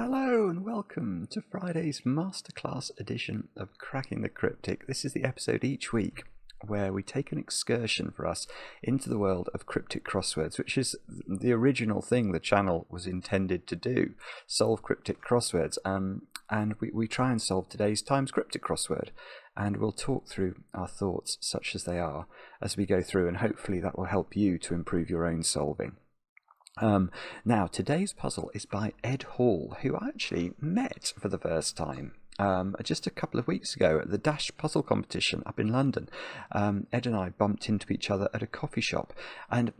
Hello and welcome to Friday's Masterclass edition of Cracking the Cryptic. This is the episode each week where we take an excursion for us into the world of cryptic crosswords, which is the original thing the channel was intended to do, solve cryptic crosswords. And we try and solve today's Times Cryptic crossword, and we'll talk through our thoughts such as they are as we go through, and hopefully that will help you to improve your own solving. Now, today's puzzle is by Ed Hall, who I actually met for the first time just a couple of weeks ago at the Dash Puzzle Competition up in London. Ed and I bumped into each other at a coffee shop, and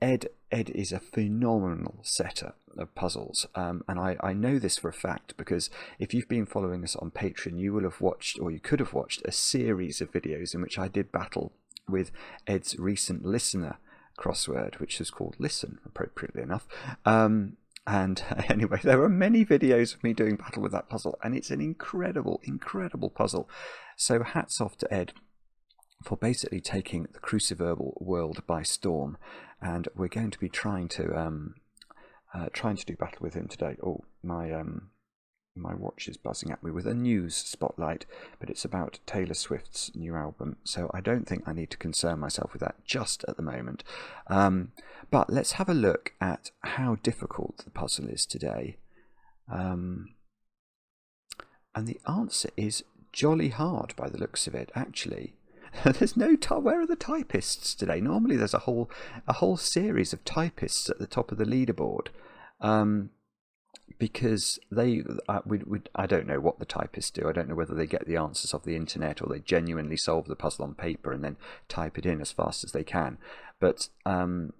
Ed is a phenomenal setter of puzzles, and I know this for a fact because if you've been following us on Patreon, you will have watched, or you could have watched, a series of videos in which I did battle with Ed's recent listener crossword, which is called Listen, appropriately enough. And anyway, there are many videos of me doing battle with that puzzle, and it's an incredible puzzle. So hats off to Ed for basically taking the cruciverbal world by storm, and we're going to be trying to do battle with him today. Oh, my watch is buzzing at me with a news spotlight, but it's about Taylor Swift's new album, so I don't think I need to concern myself with that just at the moment. But let's have a look at how difficult the puzzle is today. And the answer is jolly hard by the looks of it, actually. There's no where are the typists today? Normally there's a whole series of typists at the top of the leaderboard. Because I don't know what the typists do. I don't know whether they get the answers off the internet or they genuinely solve the puzzle on paper and then type it in as fast as they can. But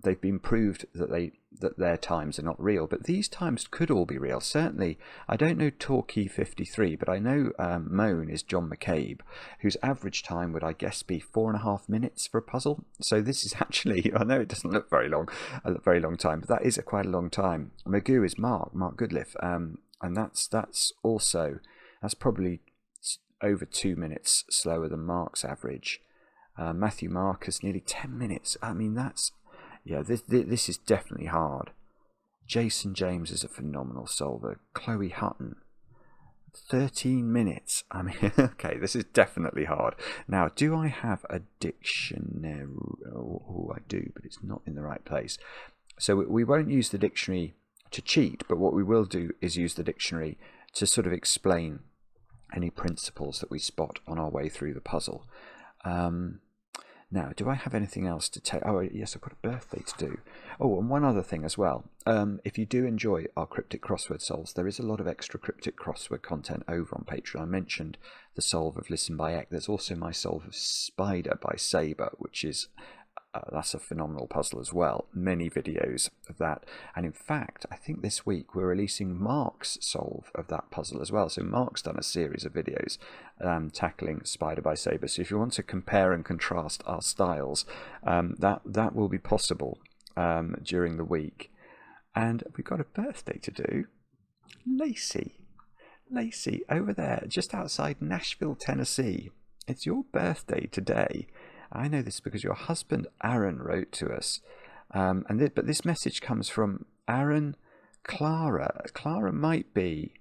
they've been proved that their times are not real. But these times could all be real. Certainly, I don't know Torquay53, but I know Moan is John McCabe, whose average time would, I guess, be 4.5 minutes for a puzzle. So this is actually, I know it doesn't look very long, a very long time, but that is quite a long time. Magoo is Mark Goodliffe, and that's probably over 2 minutes slower than Mark's average. Matthew Marcus nearly 10 minutes. I mean, this is definitely hard. Jason James is a phenomenal solver. Chloe Hutton, 13 minutes. I mean, okay, this is definitely hard. Now, do I have a dictionary? Oh, I do, but it's not in the right place. So we won't use the dictionary to cheat, but what we will do is use the dictionary to sort of explain any principles that we spot on our way through the puzzle. Now, do I have anything else to take? Oh, yes, I've got a birthday to do. Oh, and one other thing as well. If you do enjoy our cryptic crossword solves, there is a lot of extra cryptic crossword content over on Patreon. I mentioned the solve of Listen by Eck. There's also my solve of Spyder by Sabre, which is that's a phenomenal puzzle as well. Many videos of that, and in fact I think this week we're releasing Mark's solve of that puzzle as well. So Mark's done a series of videos tackling Spyder by Sabre, so if you want to compare and contrast our styles, that will be possible during the week. And we've got a birthday to do. Lacey over there just outside Nashville, Tennessee. It's your birthday today. I know this because your husband Aaron wrote to us, but this message comes from Aaron. Clara might be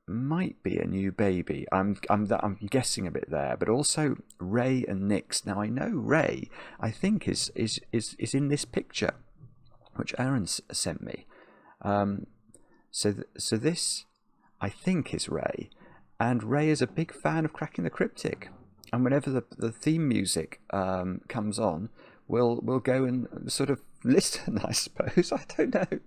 a new baby. I'm guessing a bit there, but also Ray and Nix. Now I know Ray, I think is in this picture, which Aaron sent me. So this I think is Ray, and Ray is a big fan of Cracking the Cryptic. And whenever the theme music comes on, we'll go and sort of listen, I suppose. I don't know.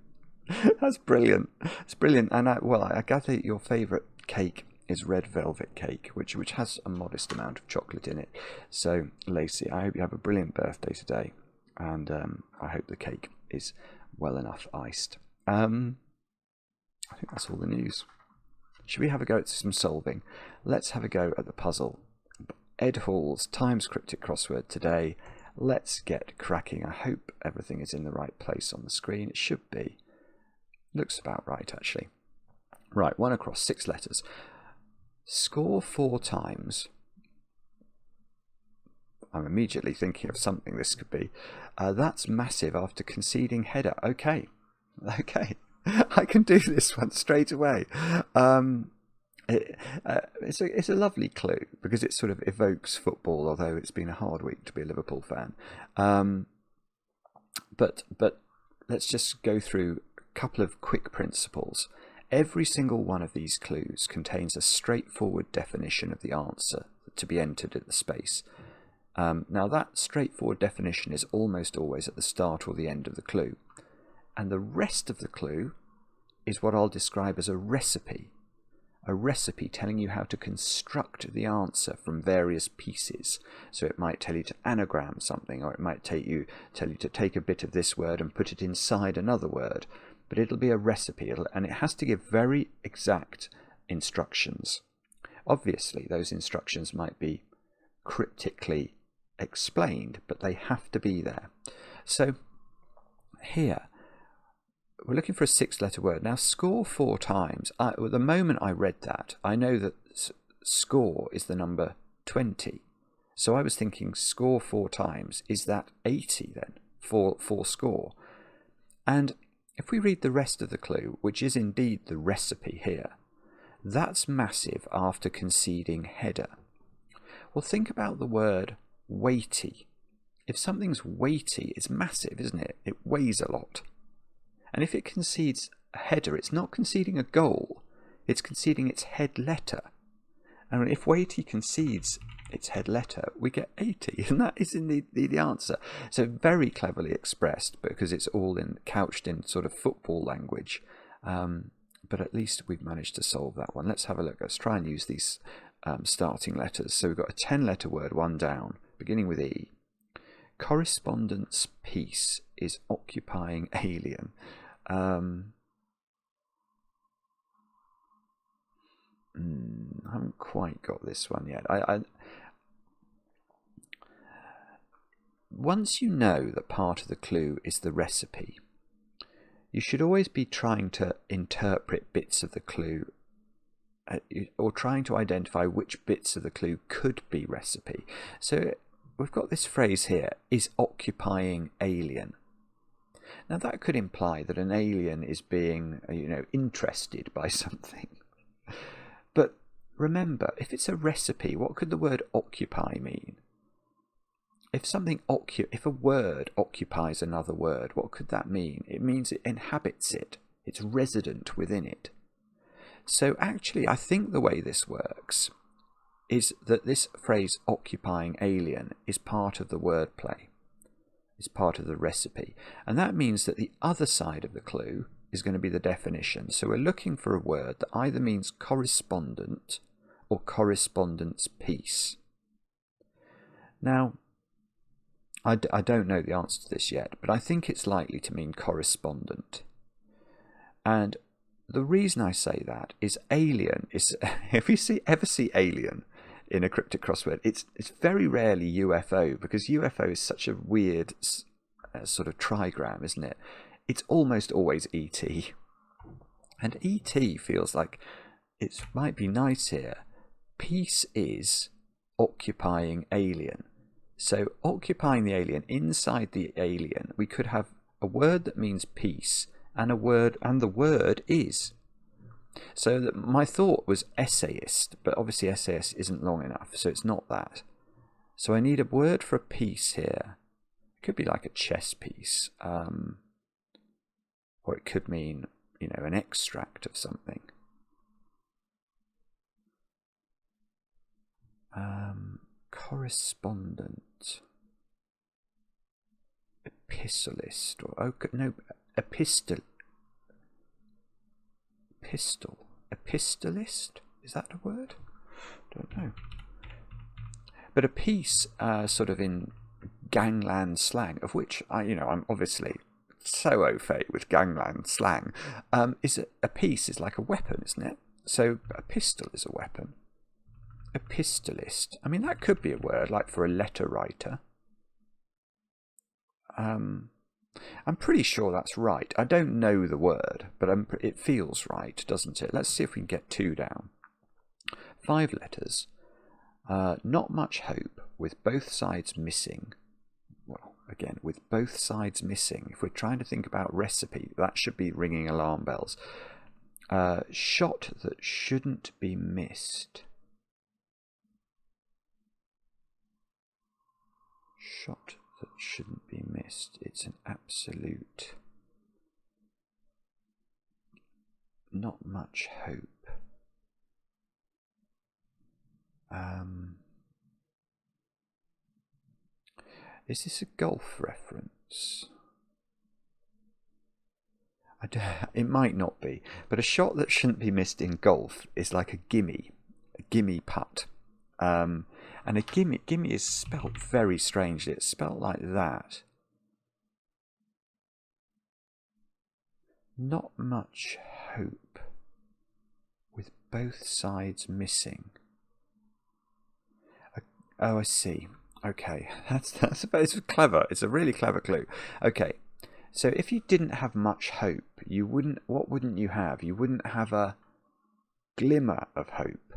That's brilliant. It's brilliant. And I gather your favourite cake is red velvet cake, which has a modest amount of chocolate in it. So, Lacey, I hope you have a brilliant birthday today, and I hope the cake is well enough iced. I think that's all the news. Should we have a go at some solving? Let's have a go at the puzzle. Ed Hall's Times Cryptic crossword today. Let's get cracking. I hope everything is in the right place on the screen. It should be. Looks about right, actually. Right, 1 across, 6 letters. Score 4 times. I'm immediately thinking of something this could be. That's massive after conceding header. Okay. I can do this one straight away. It's a lovely clue because it sort of evokes football, although it's been a hard week to be a Liverpool fan. But let's just go through a couple of quick principles. Every single one of these clues contains a straightforward definition of the answer to be entered at the space. Now that straightforward definition is almost always at the start or the end of the clue. And the rest of the clue is what I'll describe as a recipe. A recipe telling you how to construct the answer from various pieces. So it might tell you to anagram something, or it might tell you to take a bit of this word and put it inside another word. But it'll be a recipe, and it has to give very exact instructions. Obviously, those instructions might be cryptically explained, but they have to be there. So here, we're looking for a 6-letter word. Now, score 4 times. The moment I read that, I know that score is the number 20. So I was thinking score 4 times. Is that 80 then? For score. And if we read the rest of the clue, which is indeed the recipe here, that's massive after conceding header. Well, think about the word weighty. If something's weighty, it's massive, isn't it? It weighs a lot. And if it concedes a header, it's not conceding a goal, it's conceding its head letter. And if weighty concedes its head letter, we get 80, and that is in the answer. So very cleverly expressed, because it's all couched in sort of football language. But at least we've managed to solve that one. Let's have a look. Let's try and use these starting letters. So we've got a 10-letter word, one down, beginning with E. Correspondence piece is occupying alien. I haven't quite got this one yet. Once you know that part of the clue is the recipe, you should always be trying to interpret bits of the clue, or trying to identify which bits of the clue could be recipe. So we've got this phrase here, is occupying alien. Now that could imply that an alien is being, interested by something. But remember, if it's a recipe, what could the word occupy mean? If a word occupies another word, what could that mean? It means it inhabits it. It's resident within it. So actually, I think the way this works is that this phrase occupying alien is part of the wordplay, is part of the recipe. And that means that the other side of the clue is going to be the definition. So we're looking for a word that either means correspondent or correspondence piece. Now, I don't know the answer to this yet, but I think it's likely to mean correspondent. And the reason I say that is alien is, if you ever see alien in a cryptic crossword, it's very rarely UFO, because UFO is such a weird sort of trigram, isn't it? It's almost always ET. And ET feels like it might be nice here. Piece is occupying alien. So occupying the alien, inside the alien, we could have a word that means piece and the word is. So my thought was essayist, but obviously essayist isn't long enough, so it's not that. So I need a word for a piece here. It could be like a chess piece, or it could mean, an extract of something. Correspondent, epistolist, or epistolist. Is that a word? Don't know. But a piece, sort of in gangland slang, of which I'm obviously so au fait with gangland slang. Is a piece is like a weapon, isn't it? So a pistol is a weapon. Epistolist. I mean, that could be a word, like for a letter writer. I'm pretty sure that's right. I don't know the word, but it feels right, doesn't it? Let's see if we can get 2 down. 5 letters. Not much hope, with both sides missing. Well, again, with both sides missing. If we're trying to think about recipe, that should be ringing alarm bells. Shot that shouldn't be missed. Shot that shouldn't be missed. It's an absolute... not much hope. Is this a golf reference? It might not be, but a shot that shouldn't be missed in golf is like a gimme putt. And a gimme is spelt very strangely. It's spelt like that. Not much hope, with both sides missing. Oh, I see. Okay, it's clever. It's a really clever clue. Okay, so if you didn't have much hope, what wouldn't you have? You wouldn't have a glimmer of hope.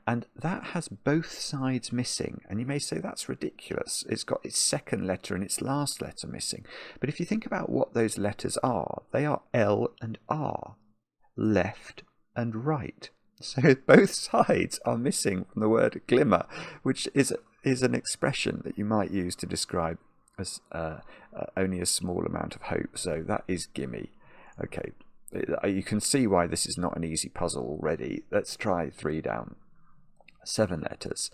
And that has both sides missing. And you may say that's ridiculous. It's got its second letter and its last letter missing. But if you think about what those letters are, they are L and R, left and right. So both sides are missing from the word glimmer, which is an expression that you might use to describe as only a small amount of hope. So that is gimme. Okay, you can see why this is not an easy puzzle already. Let's try 3 down. 7 letters.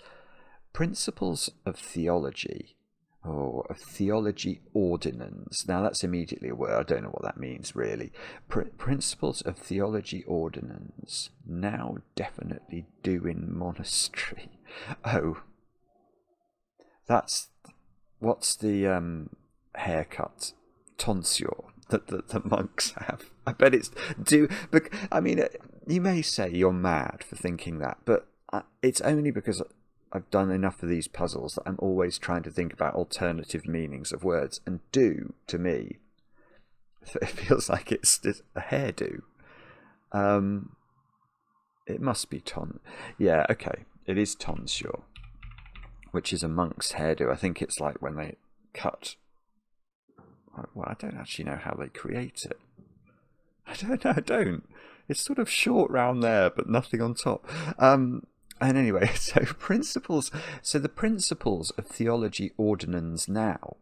Principles of theology, or of theology ordinance. Now that's immediately a word. I don't know what that means really. Principles of theology ordinance. Now definitely do in monastery. Oh, what's the haircut? Tonsure that the monks have. I bet it's do. But I mean, you may say you're mad for thinking that, but it's only because I've done enough of these puzzles that I'm always trying to think about alternative meanings of words. And do, to me, it feels like it's a hairdo. It must be yeah, okay. It is tonsure, which is a monk's hairdo. I think it's like when they cut... Well, I don't actually know how they create it. I don't. It's sort of short round there, but nothing on top. And anyway, so the principles of theology ordinance now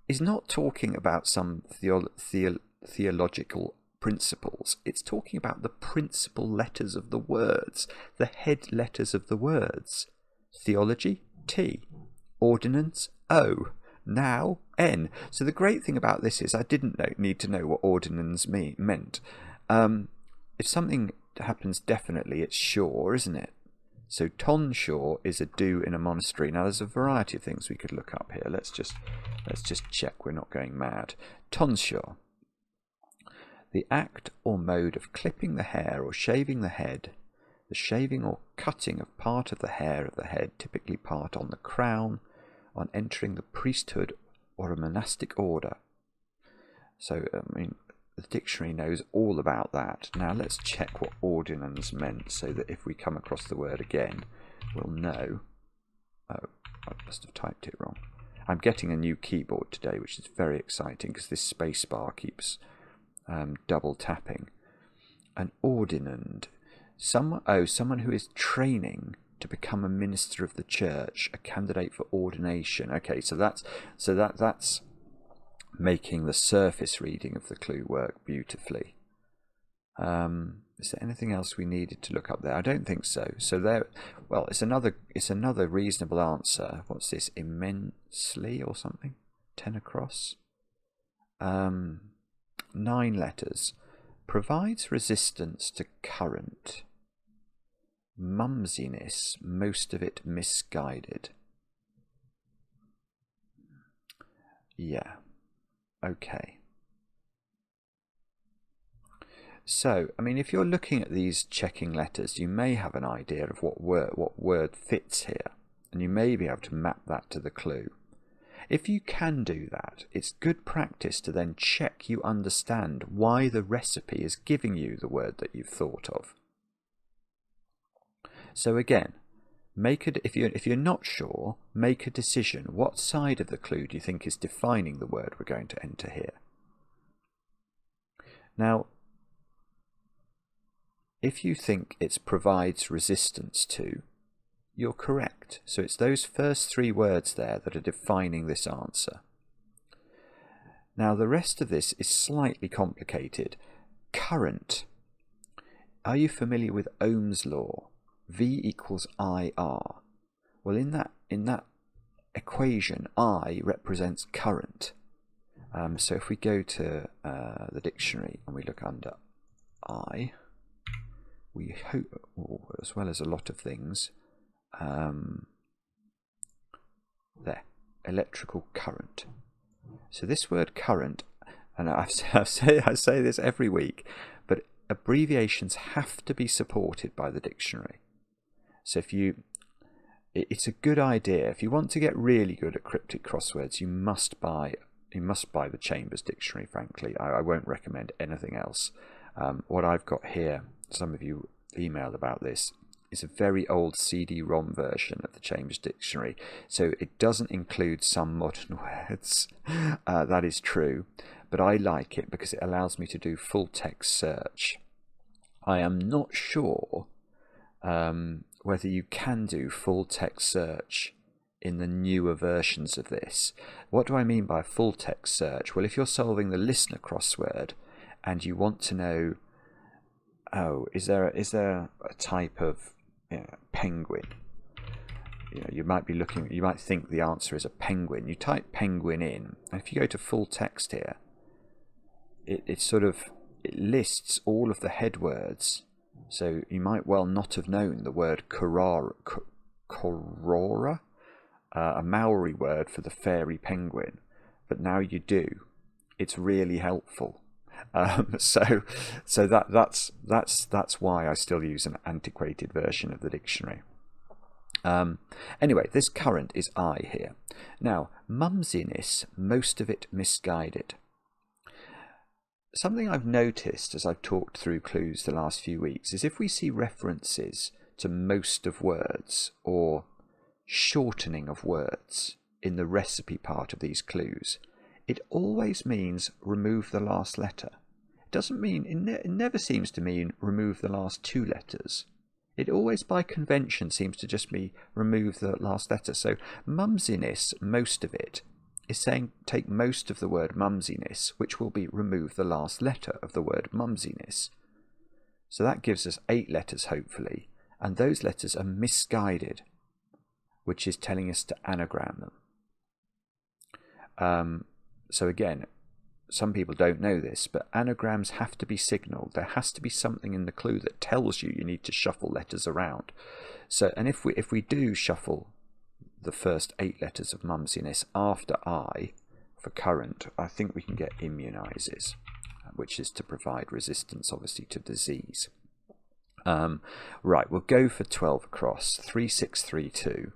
is not talking about some theological principles. It's talking about the principal letters of the words, the head letters of the words. Theology, T. Ordinance, O. Now, N. So the great thing about this is I didn't need to know what ordinance meant. If something happens definitely, it's sure, isn't it? So tonsure is a do in a monastery. Now there's a variety of things we could look up here. Let's just check we're not going mad. Tonsure. The act or mode of clipping the hair or shaving the head. The shaving or cutting of part of the hair of the head, typically part on the crown, on entering the priesthood or a monastic order. So, I mean, the dictionary knows all about that. Now let's check what ordinance meant so that if we come across the word again, we'll know. Oh, I must have typed it wrong. I'm getting a new keyboard today, which is very exciting because this space bar keeps double tapping. An ordinand. Someone who is training to become a minister of the church, a candidate for ordination. Okay, so that's making the surface reading of the clue work beautifully. Is there anything else we needed to look up there? I don't think so. So there, well, it's another reasonable answer. What's this? Immensely or something? 10 across. 9 letters. Provides resistance to current. Mumsiness, most of it misguided. Yeah. Okay. So, I mean, if you're looking at these checking letters, you may have an idea of what word fits here, and you may be able to map that to the clue. If you can do that, it's good practice to then check you understand why the recipe is giving you the word that you've thought of. So again, if you're not sure, make a decision. What side of the clue do you think is defining the word we're going to enter here? Now, if you think it provides resistance to, you're correct. So it's those first three words there that are defining this answer. Now the rest of this is slightly complicated. Current. Are you familiar with Ohm's law? V equals IR. Well, in that equation, I represents current. So if we go to the dictionary and we look under I, we hope, as well as a lot of things, there, electrical current. So this word current, and I say this every week, but abbreviations have to be supported by the dictionary. So it's a good idea. If you want to get really good at cryptic crosswords, you must buy the Chambers Dictionary, frankly. I won't recommend anything else. What I've got here, some of you emailed about this, is a very old CD-ROM version of the Chambers Dictionary. So it doesn't include some modern words. That is true. But I like it because it allows me to do full text search. I am not sure whether you can do full text search in the newer versions of this. What do I mean by full text search? Well, if you're solving the listener crossword and you want to know, is there a type of penguin? You might think the answer is a penguin. You type penguin in, and if you go to full text here, it lists all of the head words. So you might well not have known the word korora, a Maori word for the fairy penguin, but now you do. It's really helpful. So that's why I still use an antiquated version of the dictionary. Anyway, this current is I here. Now, mumsiness, most of it misguided. Something I've noticed as I've talked through clues the last few weeks is if we see references to most of words or shortening of words in the recipe part of these clues, it always means remove the last letter. It doesn't mean, it never seems to mean remove the last two letters. It always by convention seems to just be remove the last letter. So mumsiness, most of it, is saying take most of the word mumsiness, which will be remove the last letter of the word mumsiness. So that gives us 8 letters hopefully, and those letters are misguided, which is telling us to anagram them. So again, some people don't know this, but anagrams have to be signalled. There has to be something in the clue that tells you need to shuffle letters around. So, and if we do shuffle the first 8 letters of mumsiness after I for current, I think we can get immunises, which is to provide resistance obviously to disease. Right, we'll go for 12 across, 3632.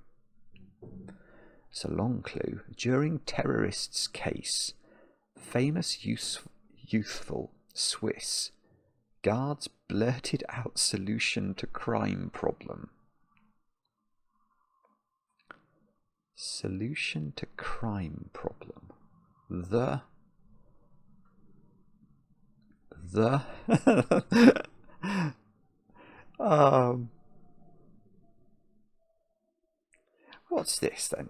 It's a long clue. During terrorists' case, famous youthful Swiss guards blurted out solution to crime problem. Solution to crime problem. What's this then?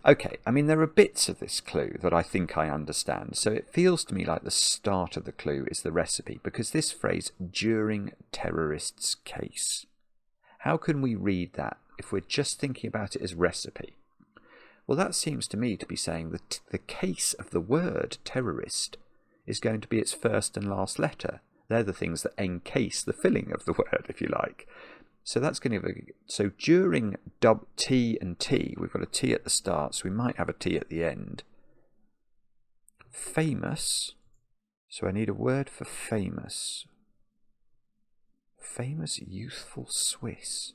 Okay, I mean there are bits of this clue that I think I understand, so it feels to me like the start of the clue is the recipe, because this phrase, during terrorists' case, how can we read that if we're just thinking about it as recipe? Well, that seems to me to be saying that the case of the word terrorist is going to be its first and last letter. They're the things that encase the filling of the word, if you like. So that's going to be, so during T and T, we've got a T at the start, so we might have a T at the end. Famous, so I need a word for famous. Famous youthful Swiss.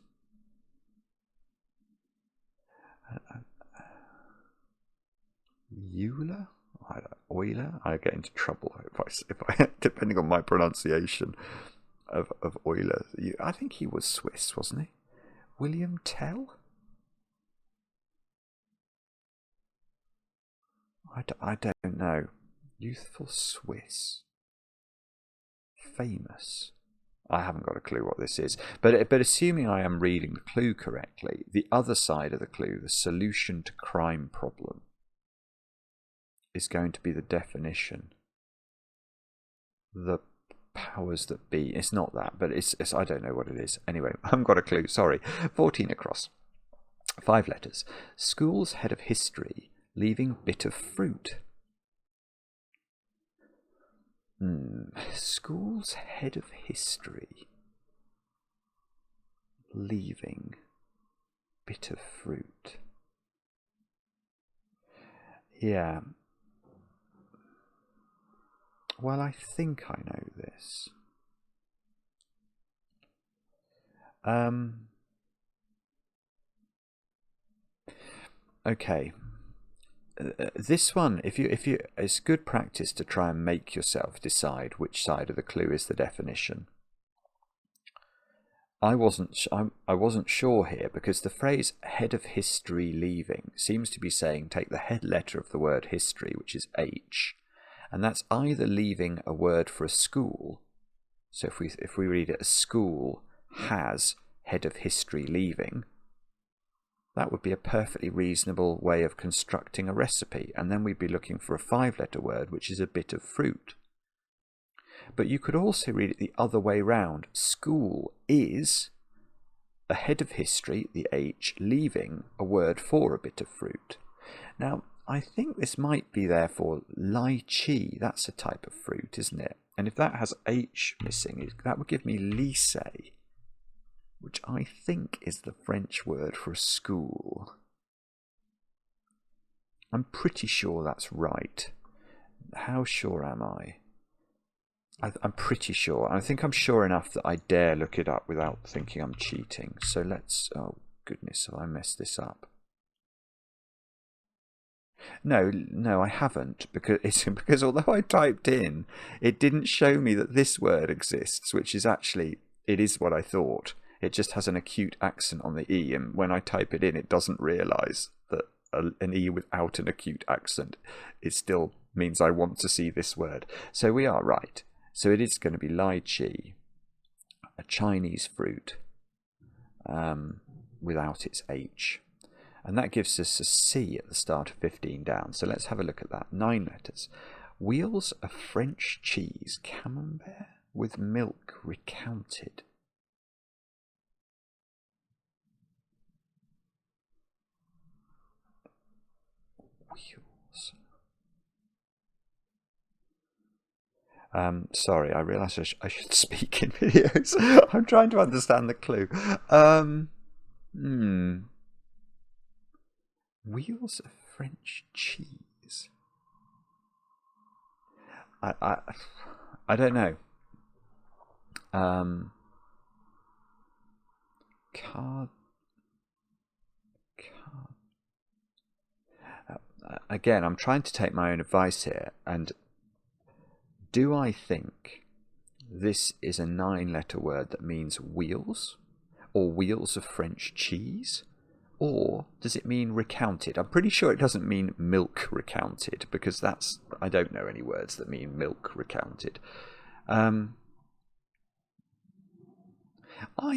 Euler? Euler? I get into trouble if I depending on my pronunciation of Euler. I think he was Swiss, wasn't he? William Tell? I don't know. Youthful Swiss. Famous. I haven't got a clue what this is. But assuming I am reading the clue correctly, the other side of the clue, the solution to crime problem, is going to be the definition. The powers that be. It's not that, but it's I don't know what it is. Anyway, I haven't got a clue. Sorry. 14 across. 5 letters. School's head of history, leaving bit of fruit. School's head of history, leaving bit of fruit. Yeah. Well, I think I know this. Okay. This one, if you, it's good practice to try and make yourself decide which side of the clue is the definition. I wasn't sure here because the phrase head of history leaving seems to be saying take the head letter of the word history, which is H, and that's either leaving a word for a school. So if we read it as school has head of history leaving, that would be a perfectly reasonable way of constructing a recipe, and then we'd be looking for a 5-letter word, which is a bit of fruit. But you could also read it the other way round. School is a head of history, the H, leaving a word for a bit of fruit. Now, I think this might be therefore lychee. That's a type of fruit, isn't it? And if that has H missing, that would give me lycée, which I think is the French word for a school. I'm pretty sure that's right. How sure am I? I'm pretty sure. I think I'm sure enough that I dare look it up without thinking I'm cheating. So let's... Oh, goodness, have I messed this up? No, I haven't, because although I typed in, it didn't show me that this word exists, which is actually... It is what I thought. It just has an acute accent on the E, and when I type it in, it doesn't realise that an E without an acute accent, it still means I want to see this word. So we are right. So it is going to be lychee, a Chinese fruit, without its H. And that gives us a C at the start of 15 down. So let's have a look at that. 9 letters. Wheels of French cheese, camembert with milk recounted. Sorry, I realise I should speak in videos. I'm trying to understand the clue. Wheels of French cheese. I don't know. Again, I'm trying to take my own advice here, and do I think this is a 9-letter word that means wheels, or wheels of French cheese, or does it mean recounted? I'm pretty sure it doesn't mean milk recounted, because I don't know any words that mean milk recounted. I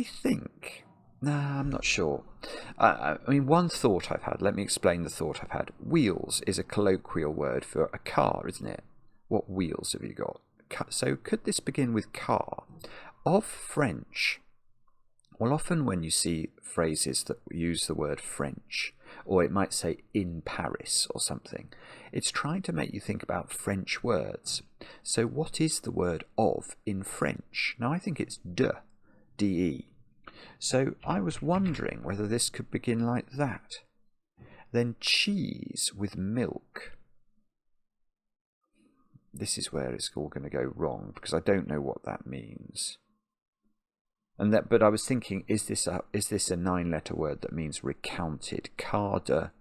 think... Nah, I'm not sure. I mean, one thought I've had, let me explain the thought I've had. Wheels is a colloquial word for a car, isn't it? What wheels have you got? So could this begin with car? Of French, well, often when you see phrases that use the word French, or it might say in Paris or something, it's trying to make you think about French words. So what is the word of in French? Now, I think it's de, D-E. So I was wondering whether this could begin like that. Then cheese with milk. This is where it's all going to go wrong, because I don't know what that means. But I was thinking, is this a 9-letter word that means recounted? Carder.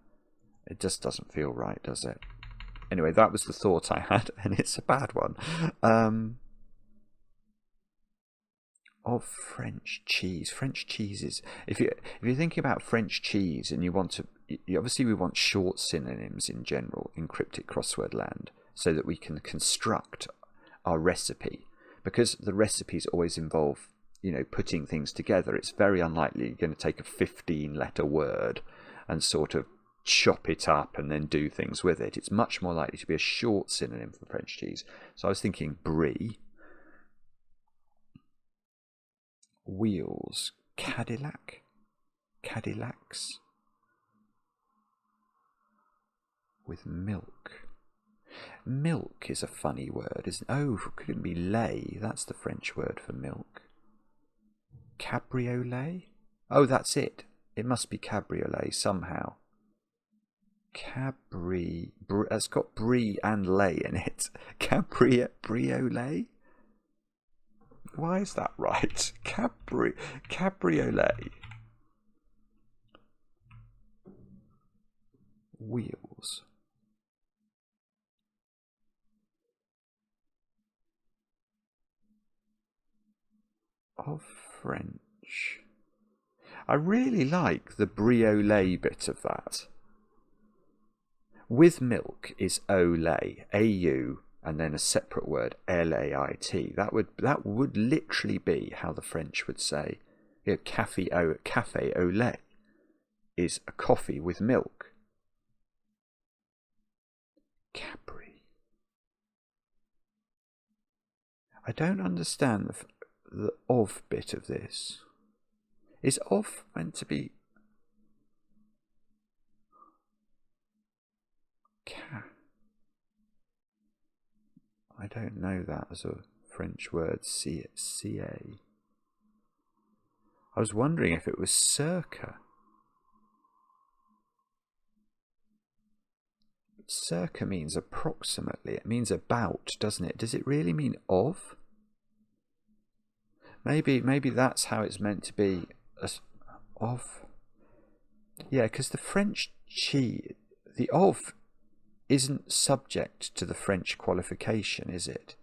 It just doesn't feel right, does it? Anyway, that was the thought I had, and it's a bad one. Of French cheese. French cheeses. If you're thinking about French cheese and you want to obviously we want short synonyms in general in cryptic crossword land, so that we can construct our recipe, because the recipes always involve, you know, putting things together. It's very unlikely you're going to take a 15-letter word and sort of chop it up and then do things with it. It's much more likely to be a short synonym for French cheese. So I was thinking brie, wheels, Cadillac, Cadillacs, with milk. Milk is a funny word, isn't it? Oh, could it be lait? That's the French word for milk. Cabriolet? Oh, that's it. It must be cabriolet somehow. It's got brie and lait in it. Cabriolet? Why is that right? Cabriolet. Wheels. Of French. I really like the briolet bit of that. With milk is olait, A-U, and then a separate word, L-A-I-T. That would literally be how the French would say, you know, café au lait is a coffee with milk. Capri. I don't understand the of bit of this. Is of meant to be I don't know that as a French word. C-A. I was wondering if it was circa. Circa means approximately. It means about, doesn't it? Does it really mean of? Maybe that's how it's meant to be. Of. Yeah, because the French cheese, the of isn't subject to the French qualification, is it?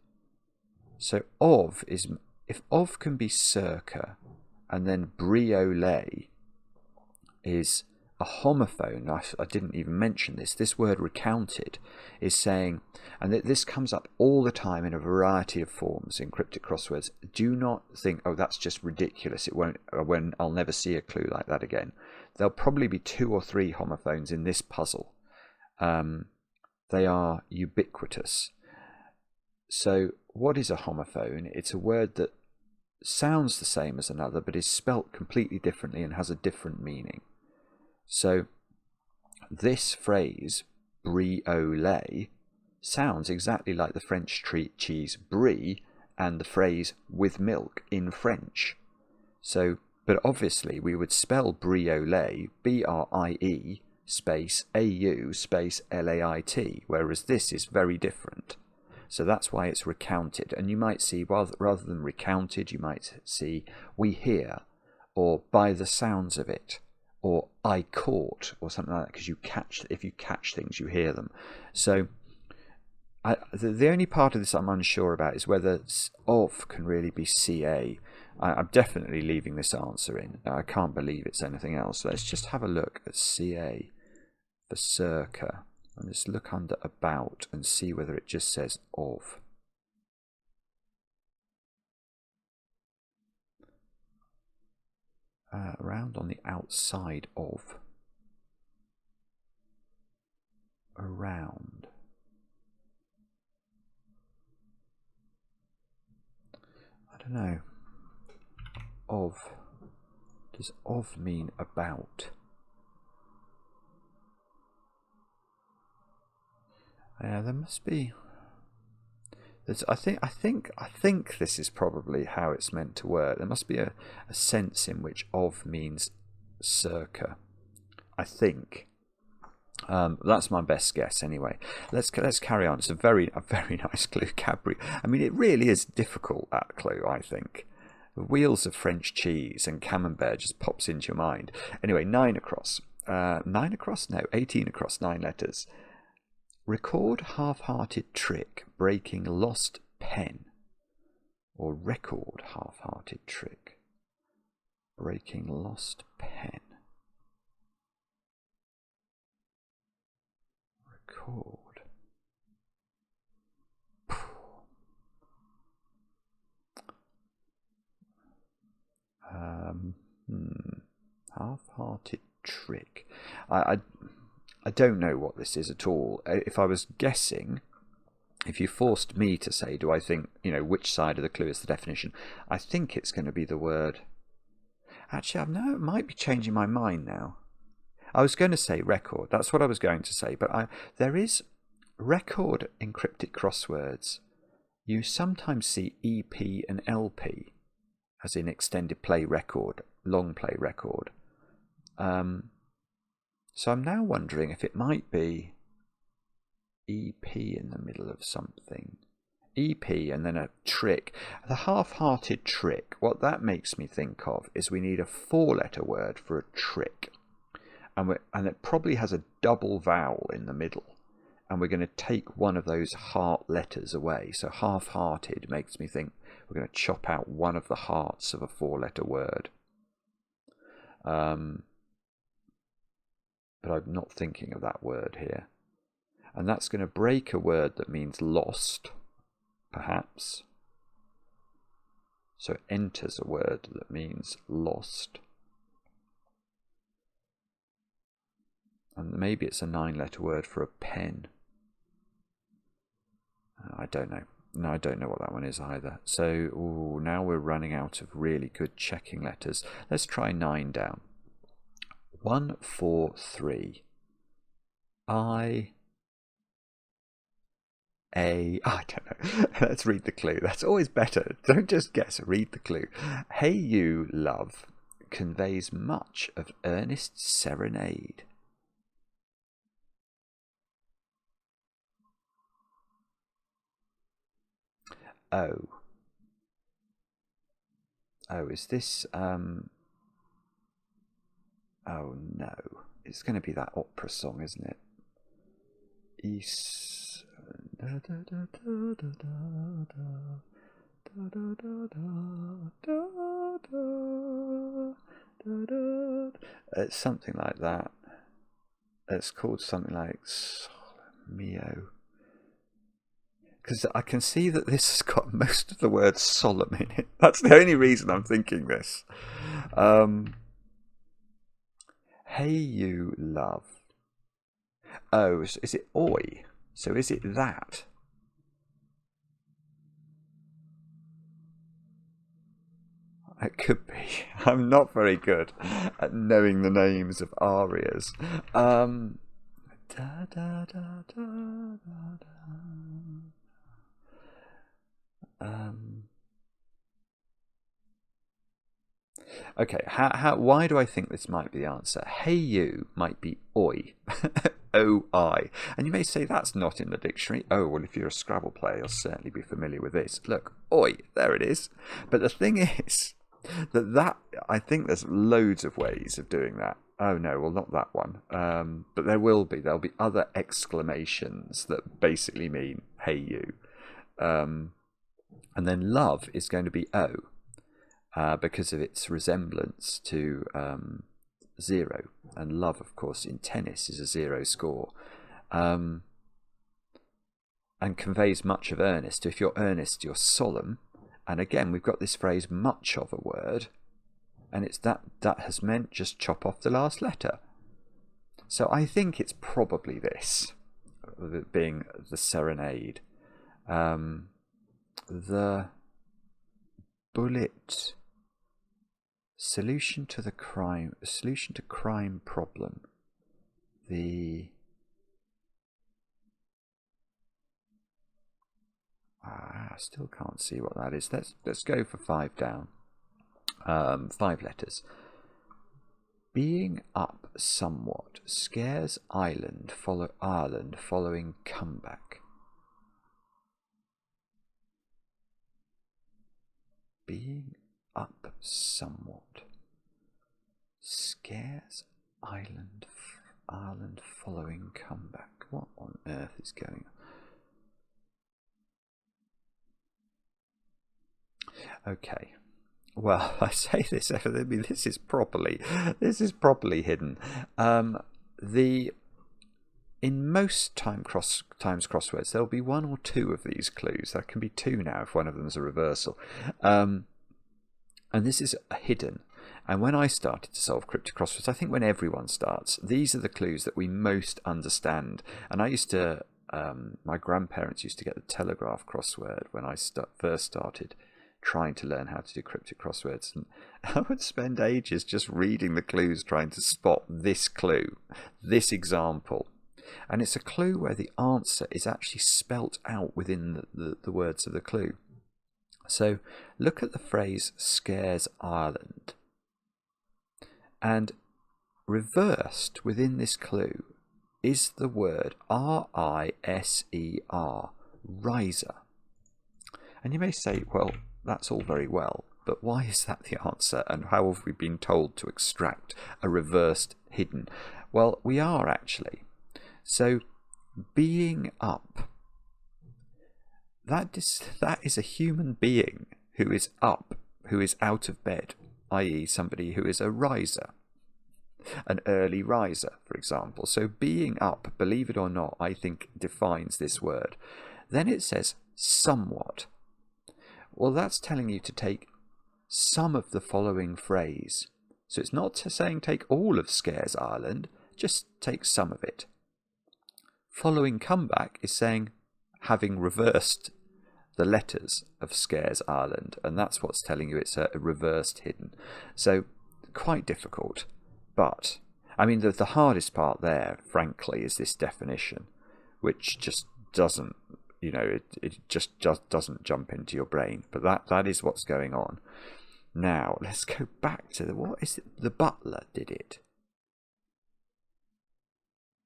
So of is, if of can be circa, and then briolet is a homophone. I didn't even mention this. This word recounted is saying, and this comes up all the time in a variety of forms in cryptic crosswords. Do not think, oh, that's just ridiculous. It won't. I'll never see a clue like that again. There'll probably be 2 or 3 homophones in this puzzle. They are ubiquitous. So what is a homophone? It's a word that sounds the same as another, but is spelt completely differently and has a different meaning. So this phrase, briolet, sounds exactly like the French cheese brie and the phrase with milk in French. So, but obviously we would spell briolet, B-R-I-E, space A-U, space L-A-I-T, whereas this is very different. So that's why it's recounted. And you might see, rather than recounted, you might see we hear, or by the sounds of it, or I caught, or something like that, because if you catch things, you hear them. So the only part of this I'm unsure about is whether of can really be CA. I'm definitely leaving this answer in. I can't believe it's anything else. Let's just have a look at CA for circa. And just look under about and see whether it just says of. Around on the outside of. Around. I don't know. Of. Does of mean about? Yeah, there must be. I think this is probably how it's meant to work. There must be a sense in which of means circa. I think. That's my best guess anyway. Let's carry on. It's a very nice clue, Cabri. I mean, it really is difficult, that clue, I think. The wheels of French cheese and camembert just pops into your mind. Anyway, 9 across. 9 across? No, 18 across, 9 letters. Record half-hearted trick breaking lost pen. Or record half-hearted trick breaking lost pen. record. Half-hearted trick. I don't know what this is at all. If I was guessing, if you forced me to say, do I think, which side of the clue is the definition, I think it's going to be the word. Actually, I might be changing my mind now. I was going to say record. That's what I was going to say. But there is record in cryptic crosswords. You sometimes see EP and LP, as in extended play record, long play record. So I'm now wondering if it might be EP in the middle of something. EP and then a trick. The half-hearted trick, what that makes me think of is we need a 4-letter word for a trick. And it probably has a double vowel in the middle. And we're going to take one of those heart letters away. So half-hearted makes me think we're going to chop out one of the hearts of a 4-letter word. But I'm not thinking of that word here. And that's going to break a word that means lost, perhaps. So it enters a word that means lost. And maybe it's a 9-letter word for a pen. I don't know. No, I don't know what that one is either. So now we're running out of really good checking letters. Let's try 9 down. 1, 4, 3. I don't know. Let's read the clue. That's always better. Don't just guess, read the clue. Hey you, love, conveys much of earnest serenade. Oh, is this oh no, it's going to be that opera song, isn't it? It's something like that. It's called something like Mio. Because I can see that this has got most of the word solemn in it. That's the only reason I'm thinking this. Hey you, love. Oh, is it oi? So is it that? It could be. I'm not very good at knowing the names of arias. Okay, why do I think this might be the answer? Hey you might be oi, O-I. And you may say that's not in the dictionary. Oh, well, if you're a Scrabble player, you'll certainly be familiar with this. Look, oi, there it is. But the thing is that I think there's loads of ways of doing that. Oh no, well, not that one. But there'll be other exclamations that basically mean hey you. And then love is going to be O. Because of its resemblance to 0. And love, of course, in tennis is a 0 score. And conveys much of earnest. If you're earnest, you're solemn. And again, we've got this phrase, much of a word. And it's that has meant just chop off the last letter. So I think it's probably this, being the serenade. The bullet... Solution to crime problem. I still can't see what that is. Let's go for 5 down. 5 letters. Being up somewhat scares Ireland following comeback. Being up somewhat scares Ireland following comeback. What on earth is going on? Okay, well, I say this. I mean, this is properly hidden. in most times crosswords, there'll be one or two of these clues. There can be two now if one of them is a reversal. And this is hidden. And when I started to solve cryptic crosswords, I think when everyone starts, these are the clues that we most understand. And I used to, my grandparents used to get the Telegraph crossword when I first started trying to learn how to do cryptic crosswords. And I would spend ages just reading the clues, trying to spot this clue, this example. And it's a clue where the answer is actually spelt out within the words of the clue. So look at the phrase scares Ireland. And reversed within this clue is the word R-I-S-E-R, riser. And you may say, well, that's all very well, but why is that the answer? And how have we been told to extract a reversed hidden? Well, we are actually. So, being up, that is a human being who is up, who is out of bed, i.e. somebody who is a riser, an early riser, for example. So being up, believe it or not, I think defines this word. Then it says somewhat. Well, that's telling you to take some of the following phrase. So it's not saying take all of Scares Ireland, just take some of it. Following comeback is saying having reversed the letters of Scares Ireland, and that's what's telling you it's a reversed hidden. So quite difficult, but I mean the hardest part there, frankly, is this definition, which just doesn't, it just doesn't jump into your brain. But that is what's going on. Now let's go back to what is it? The butler did it.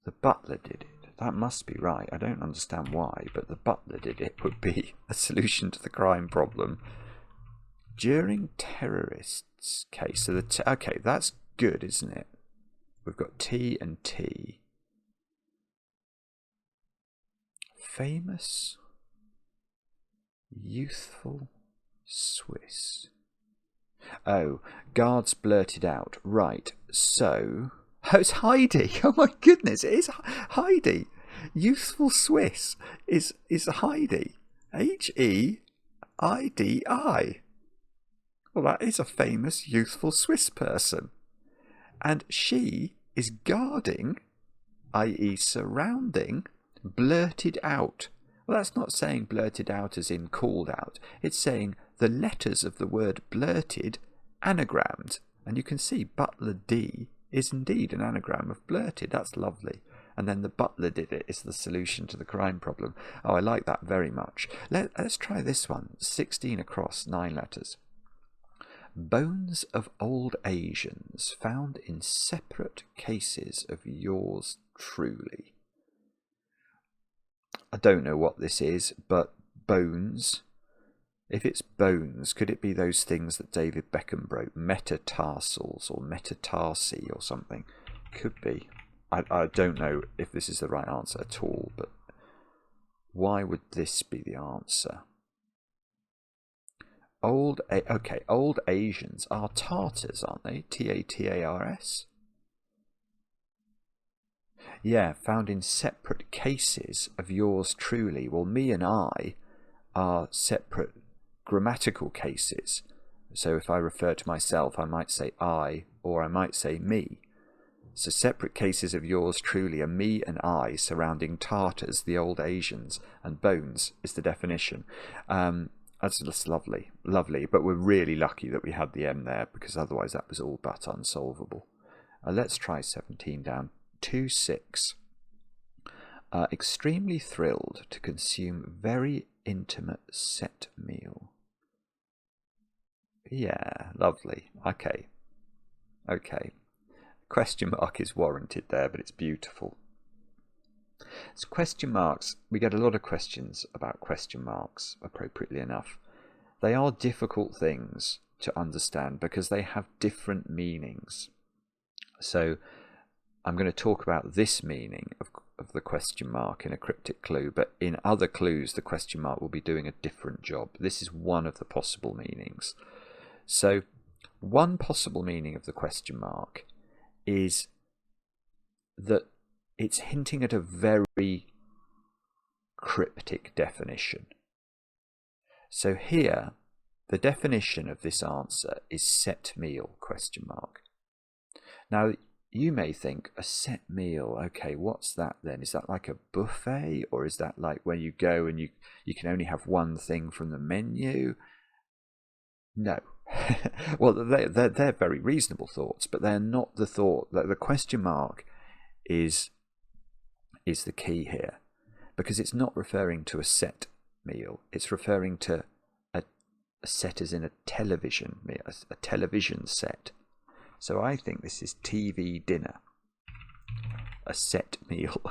The butler did it. That must be right. I don't understand why, but the butler did it would be a solution to the crime problem. During terrorists' case, so okay, that's good, isn't it? We've got T and T. Famous, youthful Swiss. Oh, guards blurted out. Right, so... Oh, it's Heidi. Oh my goodness, it is Heidi. Youthful Swiss is Heidi. Heidi. Well, that is a famous youthful Swiss person. And she is guarding, i.e. surrounding, blurted out. Well, that's not saying blurted out as in called out. It's saying the letters of the word blurted anagrammed. And you can see Butler D is indeed an anagram of blurted. That's lovely. And then the butler did it is the solution to the crime problem. Oh, I like that very much. Let's try this one. 16 across, 9 letters. Bones of old Asians found in separate cases of yours truly. I don't know what this is, but bones. If it's bones, could it be those things that David Beckham broke? Metatarsals or metatarsi or something? Could be. I don't know if this is the right answer at all, but why would this be the answer? Old Asians are Tartars, aren't they? Tatars? Yeah, found in separate cases of yours truly. Well, me and I are separate grammatical cases. So if I refer to myself, I might say I, or I might say me. So separate cases of yours truly are me and I surrounding Tartars, the old Asians, and bones is the definition. That's just lovely, but we're really lucky that we had the M there, because otherwise that was all but unsolvable. Let's try 17 down. 2-6. Extremely thrilled to consume very intimate set meal. Yeah, lovely. Okay. Question mark is warranted there, but it's beautiful. So question marks, we get a lot of questions about question marks, appropriately enough. They are difficult things to understand because they have different meanings. So I'm going to talk about this meaning of the question mark in a cryptic clue, but in other clues the question mark will be doing a different job. This is one of the possible meanings. So one possible meaning of the question mark is that it's hinting at a very cryptic definition. So here, the definition of this answer is set meal, question mark. Now, you may think, a set meal, okay, what's that then? Is that like a buffet, or is that like where you go and you can only have one thing from the menu? No. Well, they're very reasonable thoughts, but they're not the thought. The question mark is the key here, because it's not referring to a set meal. It's referring to a set as in a television meal, a television set. So I think this is TV dinner, a set meal.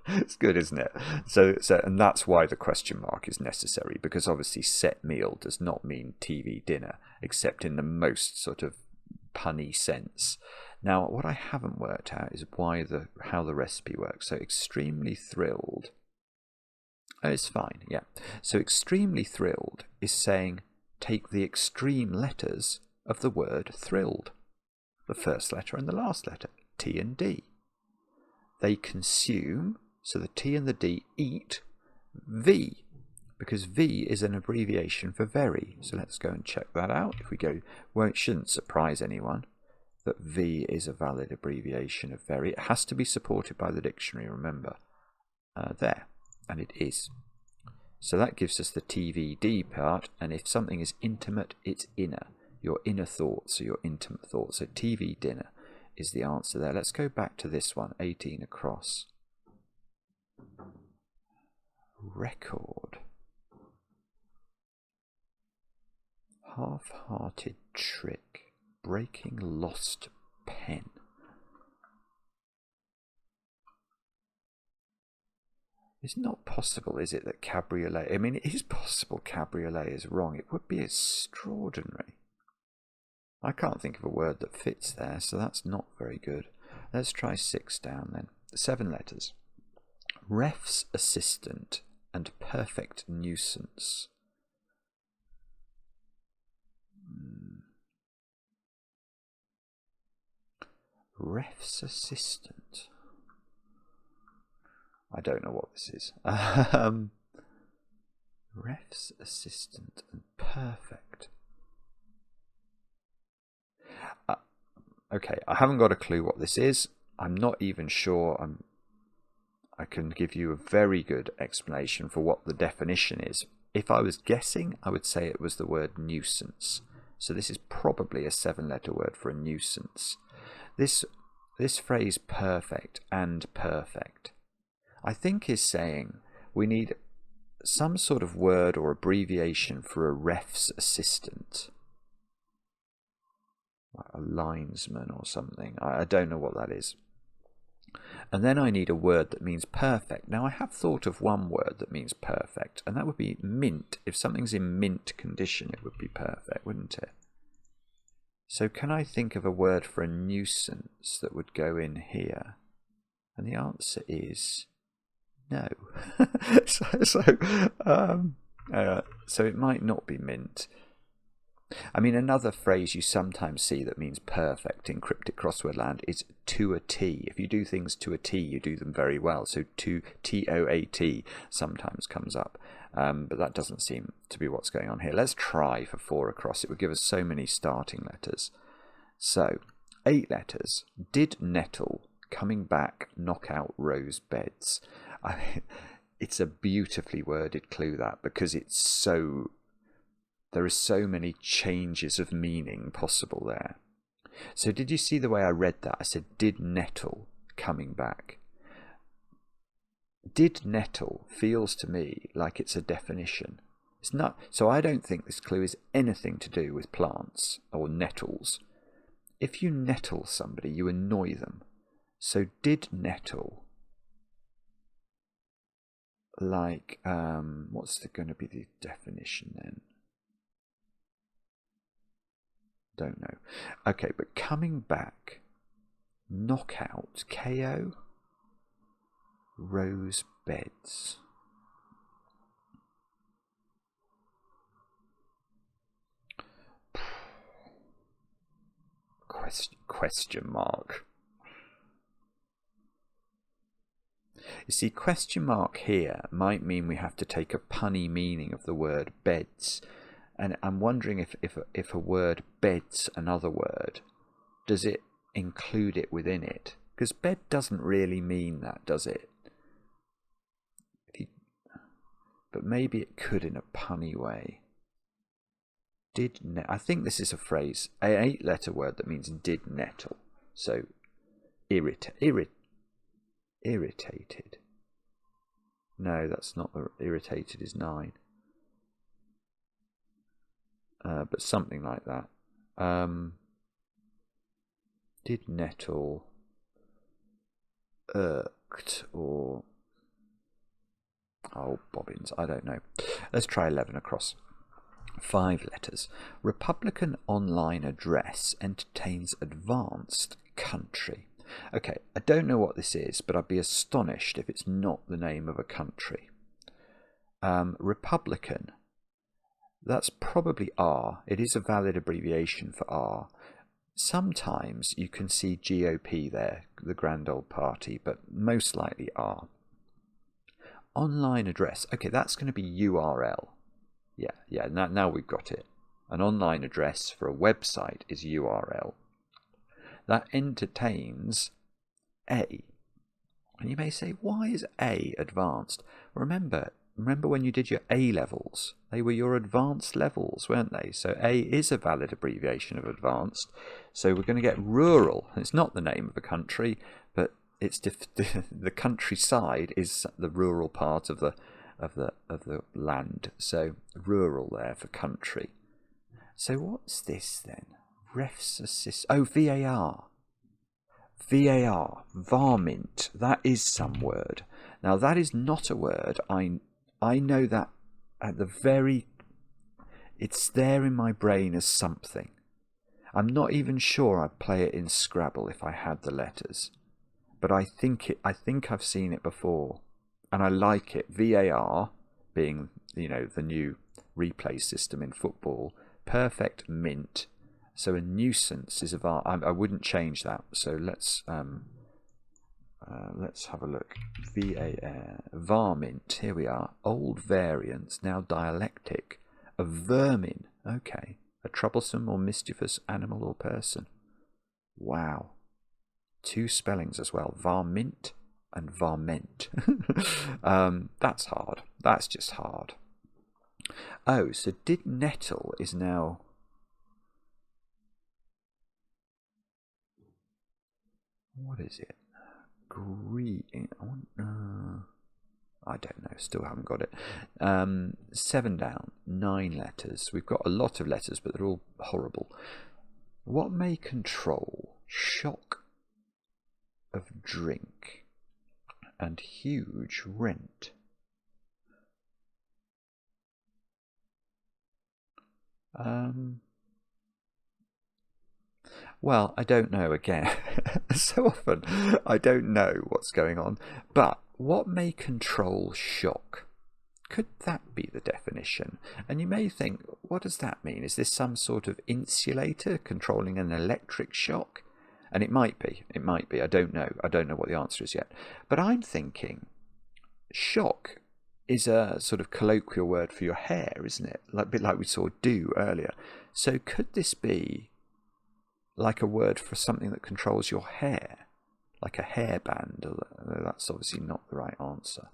It's good, isn't it? So, and that's why the question mark is necessary, because obviously set meal does not mean TV dinner, except in the most sort of punny sense. Now, what I haven't worked out is how the recipe works. So extremely thrilled. Oh, it's fine, yeah. So extremely thrilled is saying take the extreme letters of the word thrilled. The first letter and the last letter, T and D. They consume, so the T and the D eat V, because V is an abbreviation for very. So let's go and check that out. If we go, well, it shouldn't surprise anyone that V is a valid abbreviation of very. It has to be supported by the dictionary, remember. There, and it is. So that gives us the TVD part, and if something is intimate, it's inner. Your inner thoughts or your intimate thoughts. So TV dinner is the answer there. Let's go back to this one, 18 across. Record. Half-hearted trick. Breaking lost pen. It's not possible, is it, that cabriolet... I mean, it is possible cabriolet is wrong. It would be extraordinary. I can't think of a word that fits there, so that's not very good. Let's try 6 down then. 7 letters. Ref's assistant and perfect nuisance. Ref's assistant. I don't know what this is. Ref's assistant and perfect. Okay, I haven't got a clue what this is. I'm not even sure I can give you a very good explanation for what the definition is. If I was guessing, I would say it was the word nuisance. So this is probably a 7-letter word for a nuisance. This phrase perfect and perfect, I think, is saying we need some sort of word or abbreviation for a ref's assistant. Like a linesman or something. I don't know what that is. And then I need a word that means perfect. Now I have thought of one word that means perfect, and that would be mint. If something's in mint condition, it would be perfect, wouldn't it? So can I think of a word for a nuisance that would go in here? And the answer is no. So it might not be mint. I mean, another phrase you sometimes see that means perfect in cryptic crossword land is to a T. If you do things to a T, you do them very well. So to TOAT sometimes comes up. But that doesn't seem to be what's going on here. Let's try for 4 across. It would give us so many starting letters. So 8 letters. Did nettle, coming back, knock out rose beds. It's a beautifully worded clue, that, because it's so... There are so many changes of meaning possible there. So did you see the way I read that? I said, did nettle, coming back. Did nettle feels to me like it's a definition. It's not. So I don't think this clue is anything to do with plants or nettles. If you nettle somebody, you annoy them. So did nettle, like, what's going to be the definition then? Don't know. Okay, but coming back, knockout, KO, rose beds. Question mark. You see, question mark here might mean we have to take a punny meaning of the word beds. And I'm wondering if a word beds another word, does it include it within it? Because bed doesn't really mean that, does it? But maybe it could in a punny way. I think this is a phrase, an 8-letter word that means did nettle. So, irritated. No, that's not the irritated is 9. But something like that. Did nettle, irked, or oh bobbins, I don't know. Let's try 11 across. 5 letters. Republican online address entertains advanced country. Okay, I don't know what this is, but I'd be astonished if it's not the name of a country. Republican. That's probably R. It is a valid abbreviation for R. Sometimes you can see GOP there, the Grand Old Party, but most likely R. Online address. Okay, that's going to be URL. Yeah, now we've got it. An online address for a website is URL. That entertains A. And you may say, why is A advanced? Remember when you did your A levels, they were your advanced levels, weren't they? So A is a valid abbreviation of advanced. So we're going to get rural. It's not the name of a country, but it's the countryside is the rural part of the land. So rural there for country. So what's this then? Refs assist. Oh, VAR. VAR. Varmint. That is some word. Now that is not a word. I know that at the very, it's there in my brain as something. I'm not even sure I'd play it in Scrabble if I had the letters, but I think I've seen it before, and I like it. VAR being, you know, the new replay system in football. Perfect mint. So a nuisance is a var. I wouldn't change that. So let's have a look. VAR. Varmint. Here we are. Old variants, now dialectic. A vermin. Okay. A troublesome or mischievous animal or person. Wow. 2 spellings as well. Varmint and varment. That's hard. That's just hard. Oh, so did nettle is now... What is it? Green. I don't know. Still haven't got it. 7 down. 9 letters. We've got a lot of letters, but they're all horrible. What may control shock of drink and huge rent? Well, I don't know again. So often I don't know what's going on. But what may control shock? Could that be the definition? And you may think, what does that mean? Is this some sort of insulator controlling an electric shock? And it might be. It might be. I don't know. I don't know what the answer is yet. But I'm thinking shock is a sort of colloquial word for your hair, isn't it? Like, a bit like we saw do earlier. So could this be like a word for something that controls your hair, like a hairband? That's obviously not the right answer.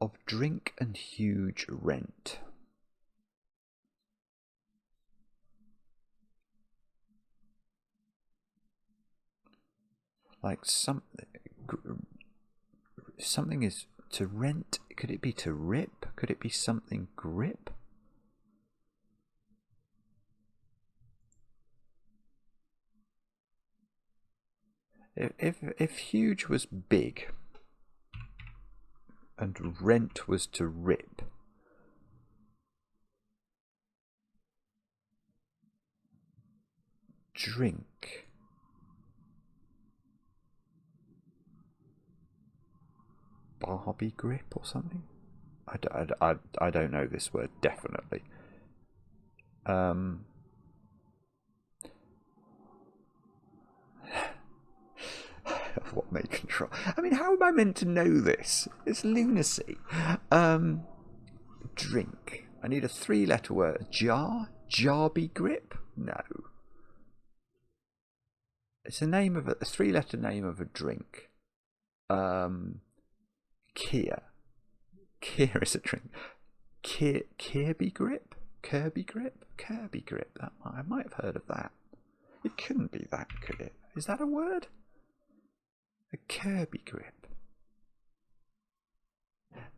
Of drink and huge rent. Like something is to rent. Could it be to rip? Could it be something grip? If huge was big and rent was to rip, drink, Barbie grip or something? I don't know this word definitely. What may control? I mean, how am I meant to know this? It's lunacy. Drink. I need a 3-letter word. Jar? Jarby grip? No. It's a 3-letter name of a drink. Kia. Kia is a drink. Kirby grip? Kirby grip? Kirby grip. I might have heard of that. It couldn't be that, could it? Is that a word? A Kirby grip.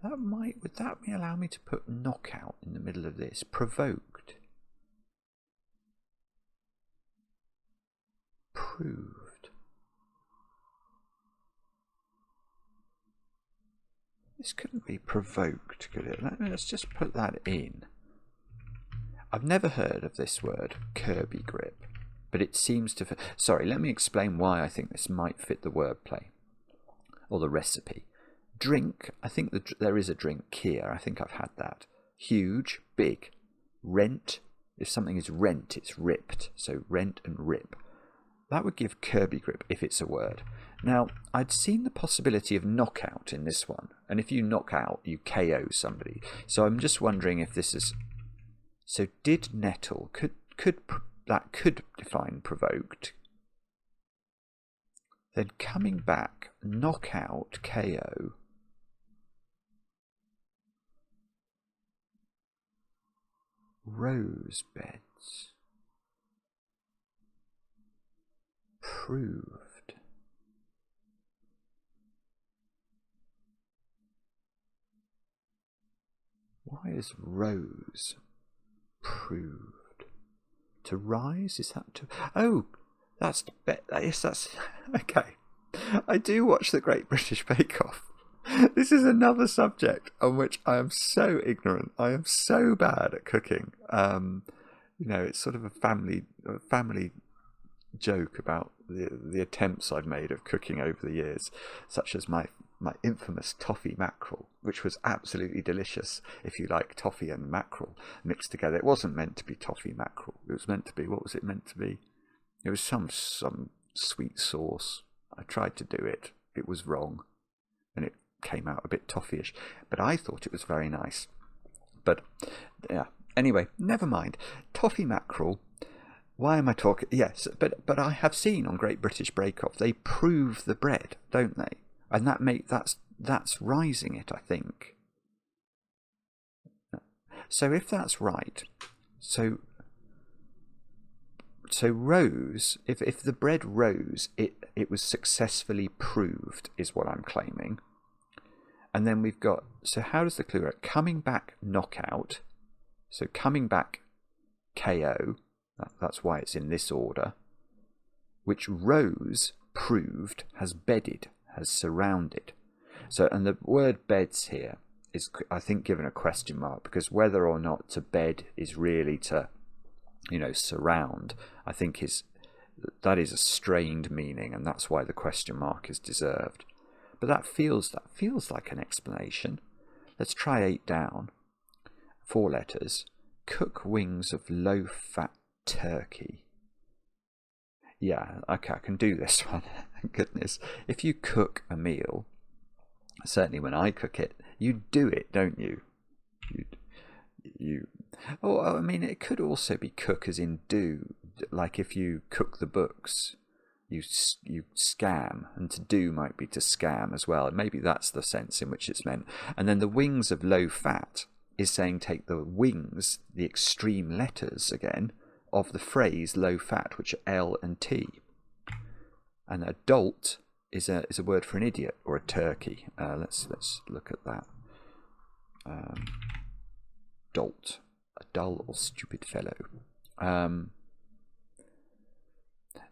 Would that allow me to put knockout in the middle of this? Provoked. Proved. This couldn't be provoked, could it? Let's just put that in. I've never heard of this word, Kirby grip, but it seems to... Sorry, let me explain why I think this might fit the wordplay, or the recipe. Drink, I think there is a drink, Kia, I think I've had that. Huge, big. Rent, if something is rent, it's ripped, so rent and rip. That would give Kirby grip if it's a word. Now, I'd seen the possibility of knockout in this one, and if you knock out, you KO somebody. So I'm just wondering if this is... So did nettle, could define provoked. Then coming back, knockout, KO. Rose beds. Proved. Why is rose proved? To rise? Is that to... Oh, that's... Yes, that's... Okay. I do watch the Great British Bake Off. This is another subject on which I am so ignorant. I am so bad at cooking. It's sort of a family joke about the attempts I've made of cooking over the years, such as my infamous toffee mackerel, which was absolutely delicious if you like toffee and mackerel mixed together. It wasn't meant to be toffee mackerel. It was meant to be, what was it meant to be? It was some sweet sauce. I tried to do it. It was wrong. And it came out a bit toffee-ish. But I thought it was very nice. But, yeah. Anyway, never mind. Toffee mackerel. Why am I talking? Yes, but I have seen on Great British Bake Off, they prove the bread, don't they? And that's rising it, I think. So if that's right, so rose, if the bread rose, it was successfully proved, is what I'm claiming. And then we've got, so how does the clue work? Coming back, knockout. So coming back, KO. That's why it's in this order. Which rose, proved, has bedded, has surrounded. So, and the word beds here is, I think, given a question mark, because whether or not to bed is really to, surround, I think that is a strained meaning, and that's why the question mark is deserved. But that feels like an explanation. Let's try 8 down. 4 letters. Cook wings of low-fat turkey. Yeah, okay, I can do this one. Thank goodness. If you cook a meal, certainly when I cook it, you do it, don't you? Oh, I mean, it could also be cook as in do. Like if you cook the books, you scam, and to do might be to scam as well. Maybe that's the sense in which it's meant. And then the wings of low fat is saying take the wings, the extreme letters again, of the phrase low fat, which are L and T. And a dolt is a word for an idiot or a turkey. Let's look at that. Dolt, a dull or stupid fellow.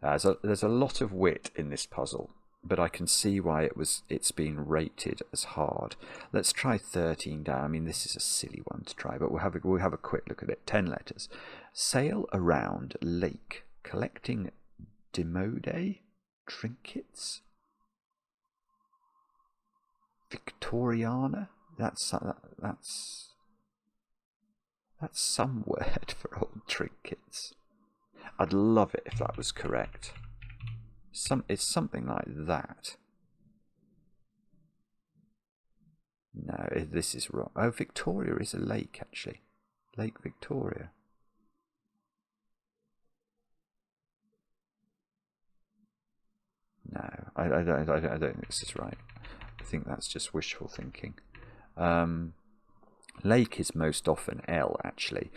There's a lot of wit in this puzzle, but I can see why it's been rated as hard. Let's try 13 down. I mean, this is a silly one to try, but we'll have a quick look at it. 10 letters. Sail around lake, collecting demode trinkets. Victoriana. That's some word for old trinkets. I'd love it if that was correct. It's something like that. No, this is wrong. Oh, Victoria is a lake, actually. Lake Victoria. No, I don't think this is right. I think that's just wishful thinking. Lake is most often L, actually.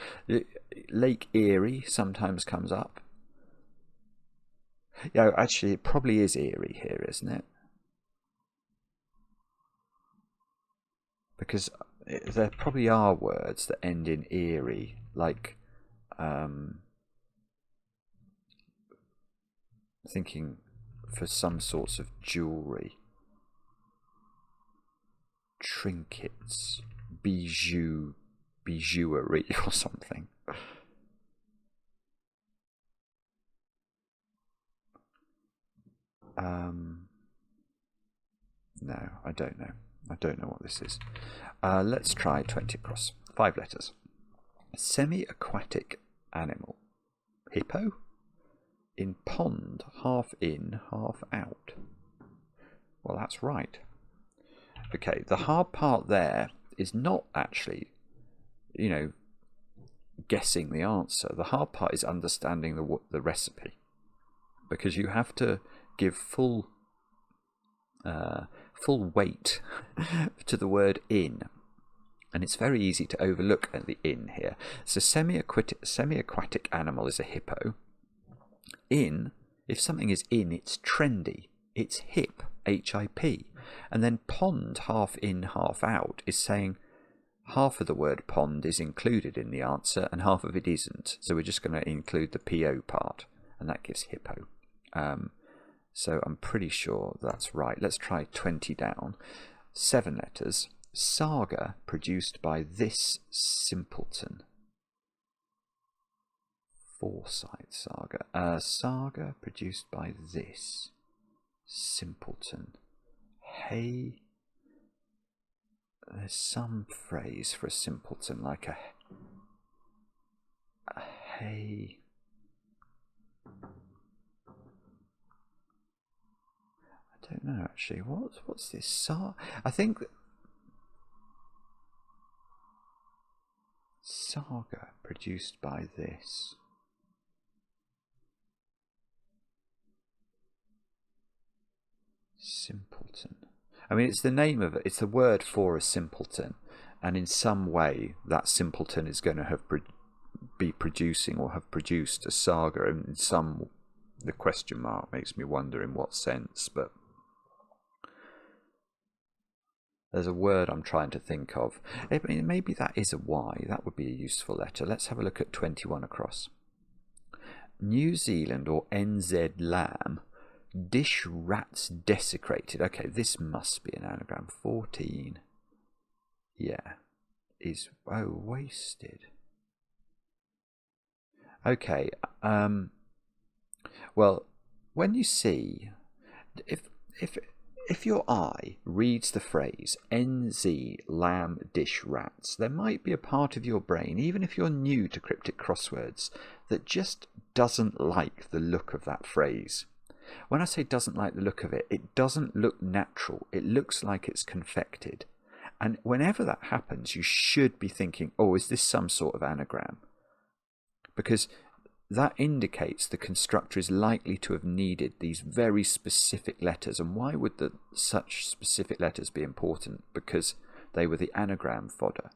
Lake Erie sometimes comes up. Yeah, actually, it probably is Erie here, isn't it? Because there probably are words that end in Erie, like thinking for some sorts of jewellery, trinkets, bijouterie or something. No, I don't know. I don't know what this is. Let's try 20 across. 5 letters. Semi-aquatic animal. Hippo? In pond, half in, half out. Well, that's right. Okay, the hard part there is not actually, you know, guessing the answer. The hard part is understanding the recipe. Because you have to give full weight to the word in, and it's very easy to overlook at the in here. So semi-aquatic animal is a hippo. In, if something is in, it's trendy, it's hip, HIP. And then pond, half in, half out, is saying half of the word pond is included in the answer and half of it isn't. So we're just going to include the PO part, and that gives hippo. So I'm pretty sure that's right. Let's try 20 down. 7 letters. Saga produced by this simpleton. Foresight saga. Saga produced by this simpleton. Hey. There's some phrase for a simpleton, like a hey. I don't know actually. What's this? I think saga produced by this. Simpleton. I mean, it's the name of it. It's the word for a simpleton, and in some way, that simpleton is going to be producing or have produced a saga. And in some, the question mark makes me wonder in what sense, but. There's a word I'm trying to think of. I mean, maybe that is a Y. That would be a useful letter. Let's have a look at 21 across. New Zealand or NZ lamb. Dish rats desecrated. Okay, this must be an anagram. 14. Yeah. Is wasted. Okay. Well, when you see if your eye reads the phrase NZ lamb dish rats, there might be a part of your brain, even if you're new to cryptic crosswords, that just doesn't like the look of that phrase. When I say doesn't like the look of it, it doesn't look natural. It looks like it's confected. And whenever that happens, you should be thinking, oh, is this some sort of anagram? Because that indicates the constructor is likely to have needed these very specific letters. And why would such specific letters be important? Because they were the anagram fodder.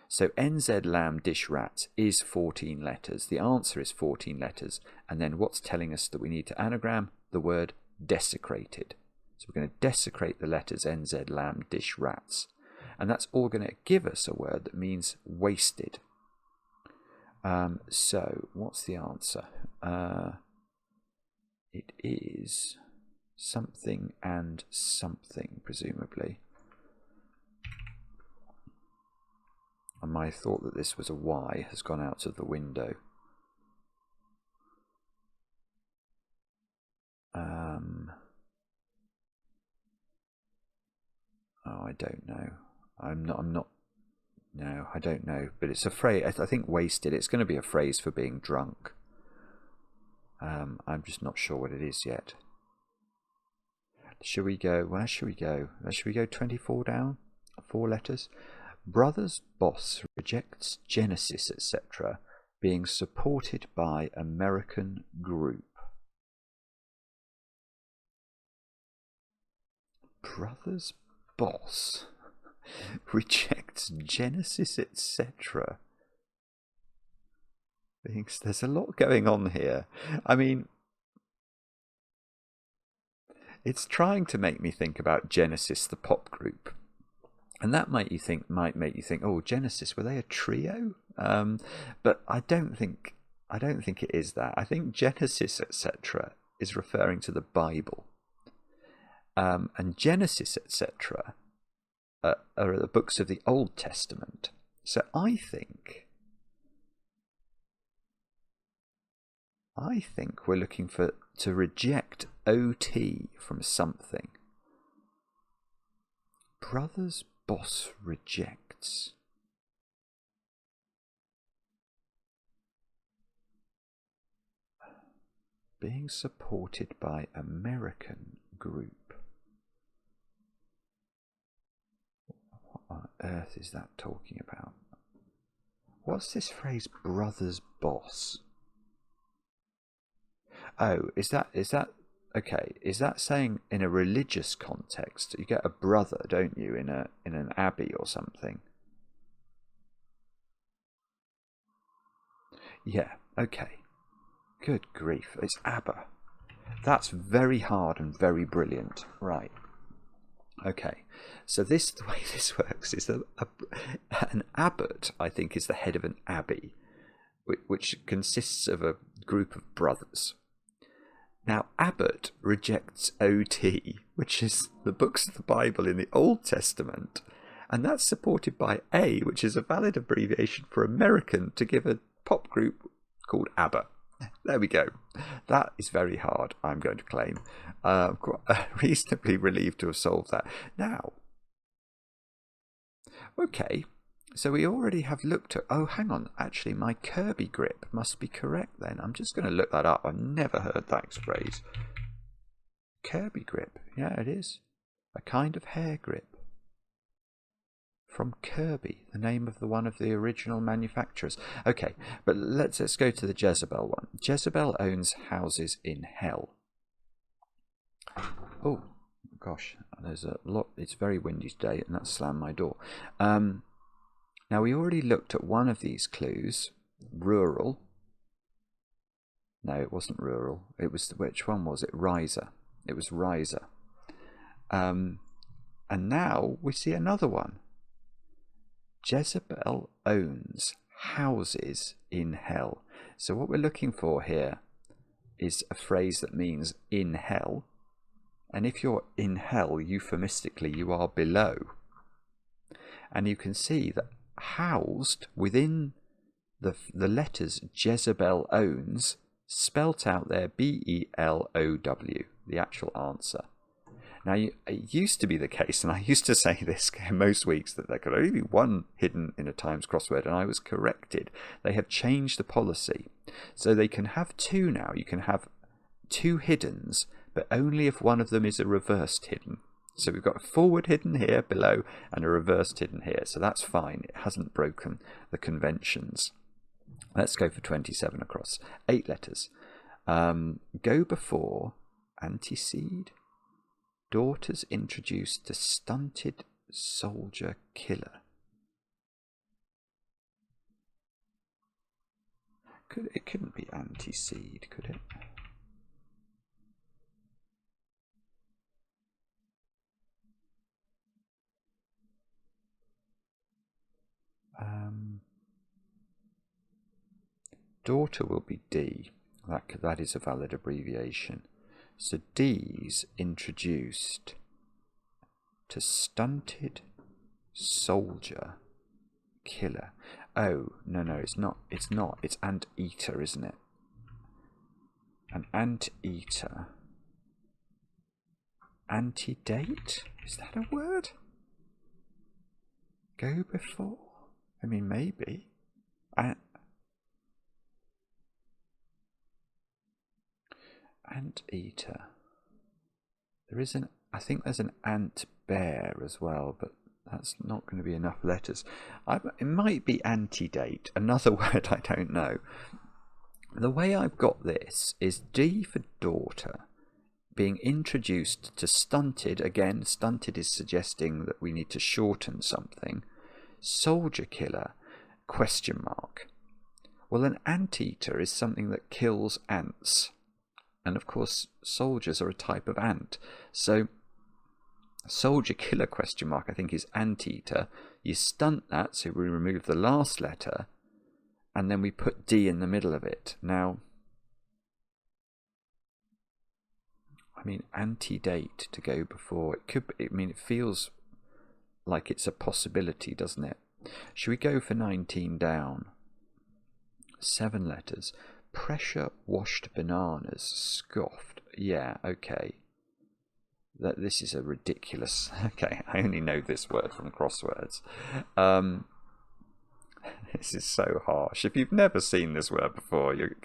So NZ lamb dish rat is 14 letters. The answer is 14 letters. And then what's telling us that we need to anagram? The word desecrated. So we're going to desecrate the letters NZ lamb dish rats. And that's all going to give us a word that means wasted. So what's the answer? It is something and something, presumably. And my thought that this was a Y has gone out of the window. Oh, I don't know. I'm not. No, I don't know. But it's a phrase. I think wasted. It's going to be a phrase for being drunk. I'm just not sure what it is yet. Should we go? Where should we go? Should we go 24 down? 4 letters. Brothers boss rejects Genesis, etc., being supported by American group. Brothers boss rejects Genesis, etc. There's a lot going on here. I mean, it's trying to make me think about Genesis, the pop group, and that might make you think, oh, Genesis, were they a trio? But I don't think it is that. I think Genesis, etc., is referring to the Bible, and Genesis, etc., are the books of the Old Testament. So I think we're looking to reject OT from something. Brothers boss rejects. Being supported by American group. What on earth is that talking about? What's this phrase, brothers boss? Oh, is that okay? Is that saying in a religious context? You get a brother, don't you, in an abbey or something? Yeah. Okay. Good grief! It's ABBA. That's very hard and very brilliant. Right. Okay. So the way this works is that an abbot, I think, is the head of an abbey, which consists of a group of brothers. Now, Abbott rejects OT, which is the books of the Bible in the Old Testament, and that's supported by A, which is a valid abbreviation for American, to give a pop group called ABBA. There we go. That is very hard, I'm going to claim. I'm reasonably relieved to have solved that. Now, okay. So we already have looked at... Oh, hang on. Actually, my Kirby grip must be correct then. I'm just going to look that up. I've never heard that phrase. Kirby grip. Yeah, it is. A kind of hair grip. From Kirby, the name of one of the original manufacturers. Okay, but let's go to the Jezebel one. Jezebel owns houses in hell. Oh, gosh. There's a lot. It's very windy today, and that slammed my door. Now, we already looked at one of these clues, rural. No, it wasn't rural. It was, which one was it? Riser. It was riser. And now we see another one. Jezebel owns houses in hell. So what we're looking for here is a phrase that means in hell. And if you're in hell, euphemistically, you are below. And you can see that housed within the letters Jezebel owns, spelt out there B-E-L-O-W, the actual answer. Now, it used to be the case, and I used to say this most weeks, that there could only be one hidden in a Times crossword, and I was corrected. They have changed the policy. So they can have two now. You can have two hiddens, but only if one of them is a reversed hidden. So we've got a forward hidden here below and a reversed hidden here. So that's fine. It hasn't broken the conventions. Let's go for 27 across. 8 letters. Go before antecede. Daughters introduced to stunted soldier killer. It couldn't be antecede, could it? Daughter will be D. That is a valid abbreviation. So D's introduced to stunted soldier killer. Oh, no, it's not. It's not. It's anteater, isn't it? An anteater. Antedate? Is that a word? Go before? I mean, maybe. Anteater. There is an I think there's an ant bear as well, but that's not going to be enough letters. It might be antedate, another word I don't know. The way I've got this is D for daughter being introduced to stunted. Again, stunted is suggesting that we need to shorten something. Soldier killer, question mark. Well, an anteater is something that kills ants. And of course, soldiers are a type of ant. So, soldier killer question mark I think is anteater. You stunt that, so we remove the last letter, and then we put D in the middle of it. Now, I mean, antedate to go before. It could. I mean, it feels like it's a possibility, doesn't it? Should we go for 19 down? 7 letters. Pressure washed bananas. Scoffed. Yeah, okay. This is a ridiculous... Okay, I only know this word from Crosswords. This is so harsh. If you've never seen this word before, your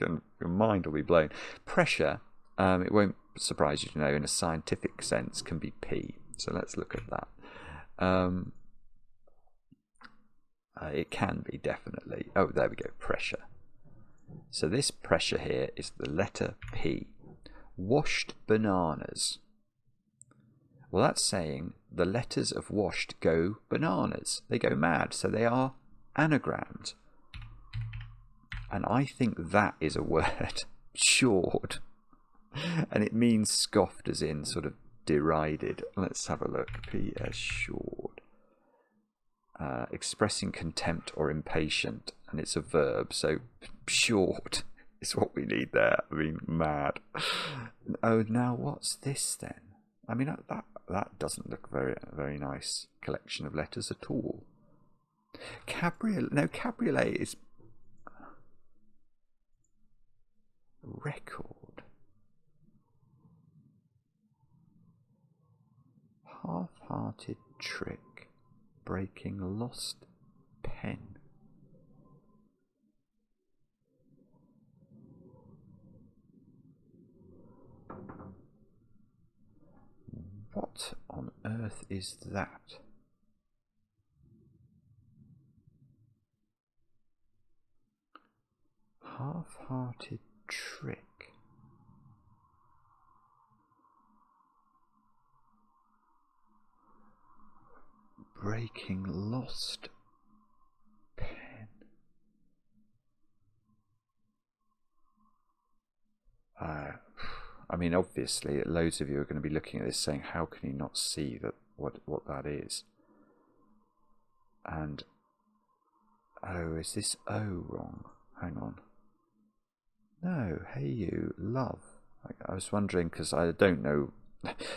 mind will be blown. Pressure, it won't surprise you to know, in a scientific sense, can be P. So let's look at that. It can be, definitely. Oh, there we go, pressure. So this pressure here is the letter P. Washed bananas. Well, that's saying the letters of washed go bananas. They go mad, so they are anagrammed. And I think that is a word. Short. And it means scoffed, as in sort of derided. Let's have a look. P.S. short. Expressing contempt or impatient. And it's a verb, so short is what we need there. I mean, mad. Oh, now what's this then? I mean, that doesn't look very nice collection of letters at all. Cabriolet is record. Half-hearted trick. Breaking lost pen. What on earth is that? Half-hearted trick. Breaking lost pen. I mean, obviously, loads of you are going to be looking at this saying, how can you not see that what that is? And, oh, is this O wrong? Hang on. No, hey you, love. I was wondering, because I don't know.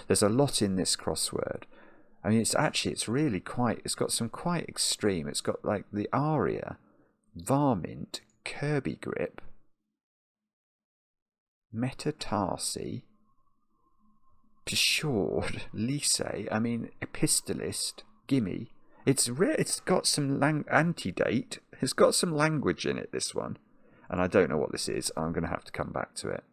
There's a lot in this crossword. I mean, it's really quite, it's got some quite extreme. It's got like the aria, varmint, Kirby grip, metatarsi, pshord, lycée, I mean, epistolist, gimme. It's got some antedate. It's got some language in it, this one. And I don't know what this is. I'm going to have to come back to it.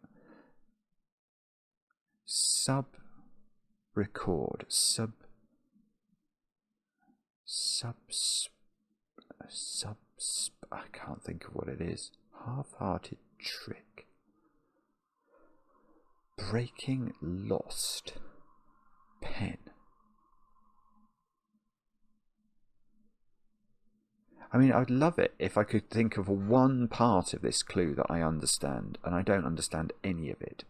Record. I can't think of what it is. Half-hearted trick. Breaking lost pen. I mean, I'd love it if I could think of one part of this clue that I understand, and I don't understand any of it.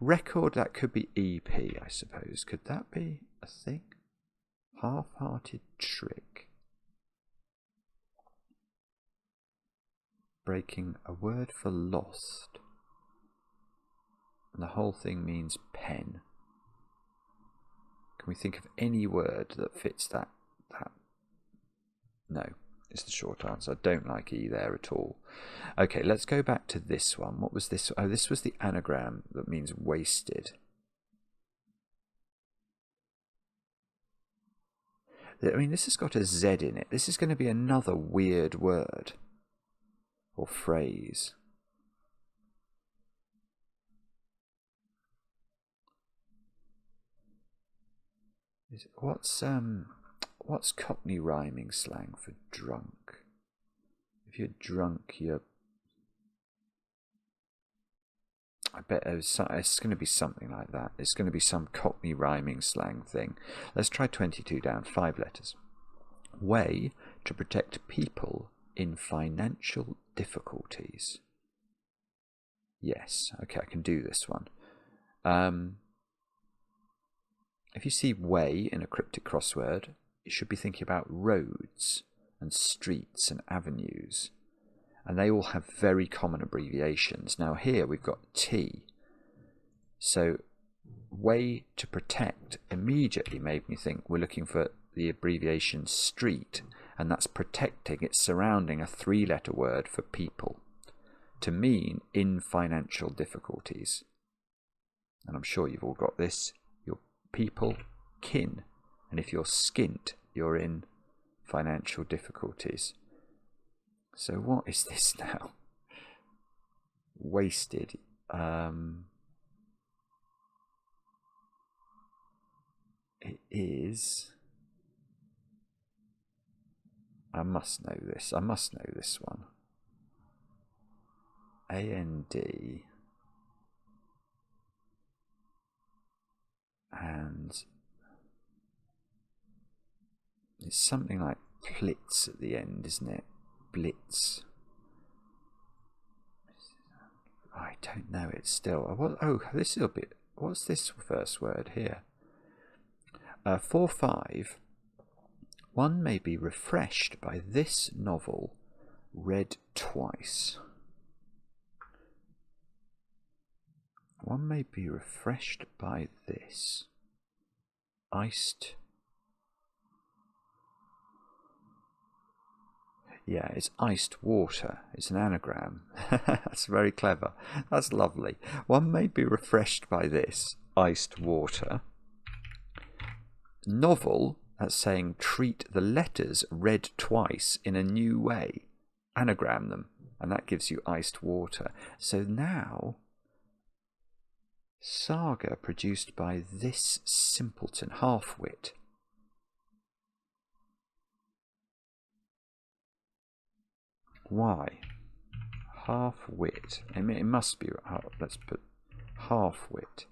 Record, that could be EP, I suppose. Could that be a thing? Half-hearted trick. Breaking a word for lost. And the whole thing means pen. Can we think of any word that fits that? No, is the short answer. I don't like E there at all. Okay, let's go back to this one. What was this? Oh, this was the anagram that means wasted. I mean, this has got a Z in it. This is going to be another weird word or phrase. What's Cockney rhyming slang for drunk? If you're drunk, you're... I bet it's going to be something like that. It's going to be some Cockney rhyming slang thing. Let's try 22 down, 5 letters. Way to protect people in financial difficulties. Yes, okay, I can do this one. If you see way in a cryptic crossword, you should be thinking about roads and streets and avenues. And they all have very common abbreviations. Now here we've got T. So way to protect immediately made me think we're looking for the abbreviation street, and that's protecting. It's surrounding a 3-letter word for people to mean in financial difficulties. And I'm sure you've all got this. You're people, kin. And if you're skint, you're in financial difficulties. So what is this now? Wasted. It is... I must know this. I must know this one. A-N-D. And it's something like plitz at the end, isn't it? Blitz. I don't know it still. Oh, this is a bit... What's this first word here? 4-5. One may be refreshed by this novel read twice. One may be refreshed by this. Iced... Yeah, it's iced water. It's an anagram. That's very clever. That's lovely. One may be refreshed by this. Iced water. Novel, that's saying treat the letters read twice in a new way. Anagram them. And that gives you iced water. So now... Saga produced by this simpleton. Half-wit. Why? Half-wit. I mean, it must be... let's put half-wit.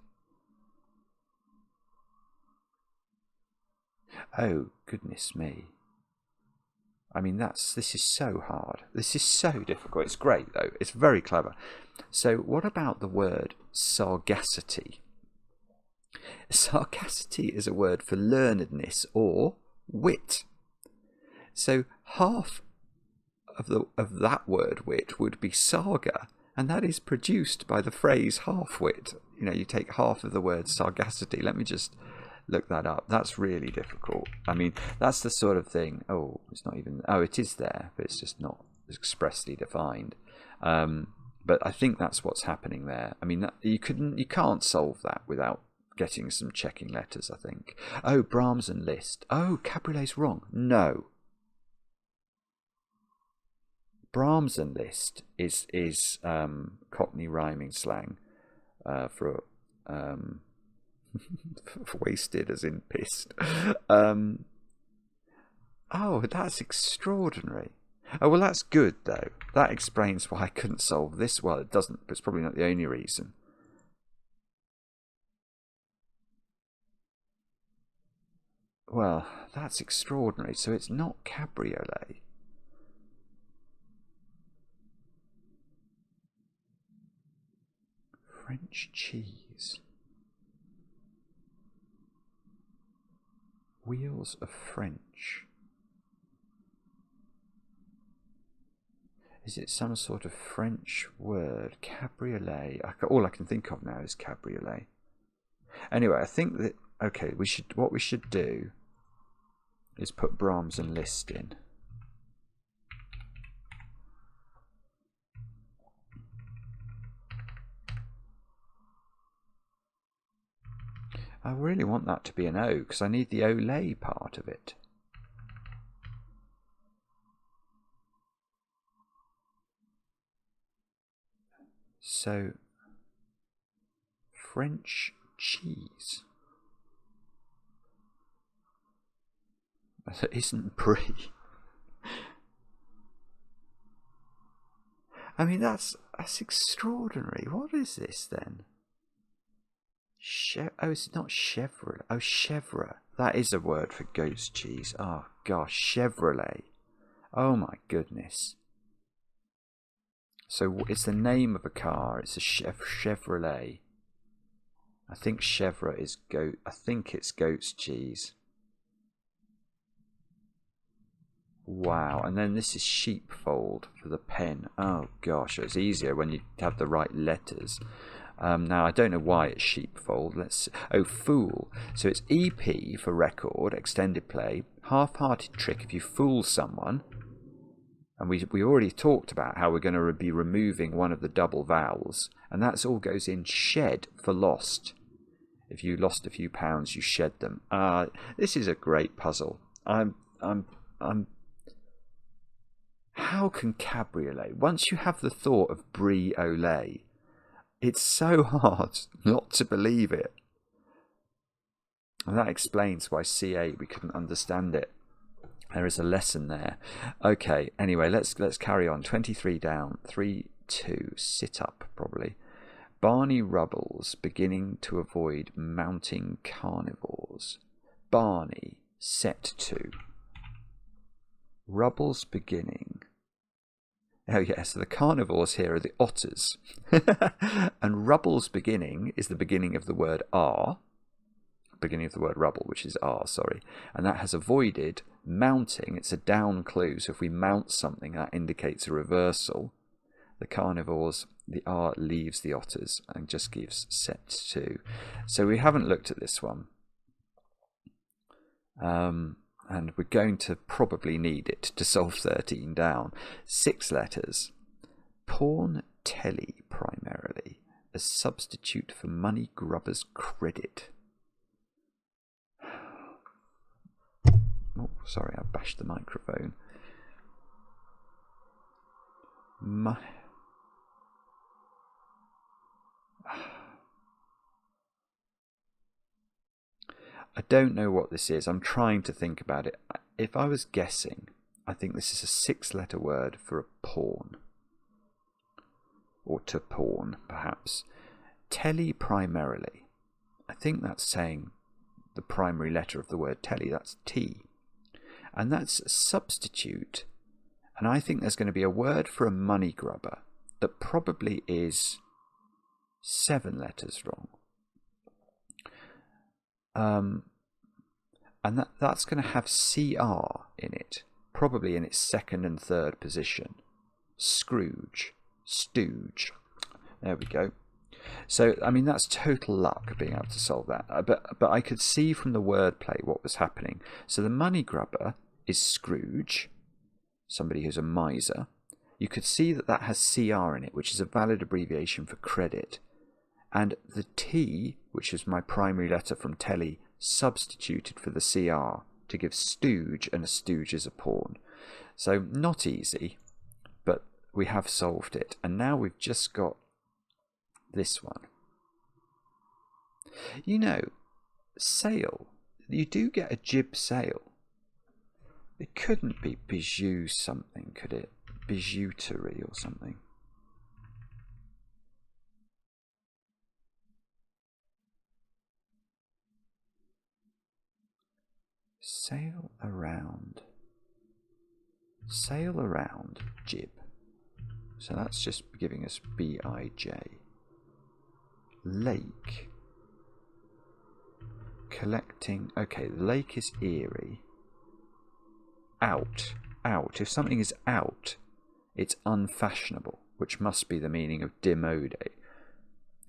Oh, goodness me. I mean, this is so hard. This is so difficult. It's great, though. It's very clever. So what about the word sargacity? Sargacity is a word for learnedness or wit. So half of that word wit would be saga, and that is produced by the phrase half-wit. You know, you take half of the word sargacity. Let me just look that up. That's really difficult. I mean, that's the sort of thing... Oh, it's not even... Oh, it is there, but it's just not expressly defined. But I think that's what's happening there. I mean, you can't solve that without getting some checking letters, I think. Oh, Brahms and Liszt. Oh, cabriolet's wrong. No. Brahms and Liszt is Cockney rhyming slang for wasted as in pissed. Oh, that's extraordinary. Oh, well, that's good, though. That explains why I couldn't solve this. Well, it doesn't, but it's probably not the only reason. Well, that's extraordinary. So it's not cabriolet. French cheese. Wheels of French. Is it some sort of French word? Cabriolet. All I can think of now is cabriolet. Anyway, I think that... Okay, what we should do is put Brahms and Liszt in. I really want that to be an O, because I need the Olay part of it. So, French cheese. That isn't brie. I mean, that's extraordinary. What is this then? Oh, it's not chevrolet. Oh, chèvre. That is a word for goat's cheese. Oh, gosh, Chevrolet. Oh, my goodness. So it's the name of a car. It's a Chevrolet. I think chèvre is goat. I think it's goat's cheese. Wow. And then this is sheepfold for the pen. Oh, gosh. It's easier when you have the right letters. Now, I don't know why it's sheepfold. Oh, fool. So it's EP for record, extended play. Half-hearted trick if you fool someone. And we already talked about how we're going to be removing one of the double vowels. And that all goes in shed for lost. If you lost a few pounds, you shed them. This is a great puzzle. How can cabriolet? Once you have the thought of brie-ole, it's so hard not to believe it. And that explains why C8 we couldn't understand it. There is a lesson there. Okay, anyway, let's carry on. 23 down, 3, 2, sit up probably. Barney Rubbles beginning to avoid mounting carnivores. Barney set to. Rubbles beginning. Oh yeah, so the carnivores here are the otters. And Rubbles beginning is the beginning of the word R. Beginning of the word rubble, which is R, sorry. And that has avoided mounting. It's a down clue, so if we mount something, that indicates a reversal. The carnivores, the R leaves the otters and just gives set to. So we haven't looked at this one. And we're going to probably need it to solve 13 down. 6 letters. Pawn telly primarily, a substitute for money grubber's credit. Oh, sorry, I bashed the microphone. I don't know what this is. I'm trying to think about it. If I was guessing, I think this is a 6-letter word for a pawn. Or to pawn, perhaps. Telly primarily. I think that's saying the primary letter of the word telly. That's T. And that's substitute. And I think there's going to be a word for a money grubber that probably is 7 letters wrong. And that's going to have CR in it, probably in its 2nd and 3rd position. Scrooge, stooge. There we go. So, I mean, that's total luck being able to solve that. But I could see from the wordplay what was happening. So the money grubber is Scrooge, somebody who's a miser. You could see that that has CR in it, which is a valid abbreviation for credit. And the T, which is my primary letter from telly, substituted for the CR to give stooge, and a stooge is a pawn. So not easy, but we have solved it. And now we've just got this one. You know, sail. You do get a jib sail. It couldn't be bijou something, could it? Bijouterie or something. Sail around. Sail around, jib. So that's just giving us B-I-J. Lake. Collecting. Okay, the lake is eerie. Out. Out. If something is out, it's unfashionable, which must be the meaning of démodé.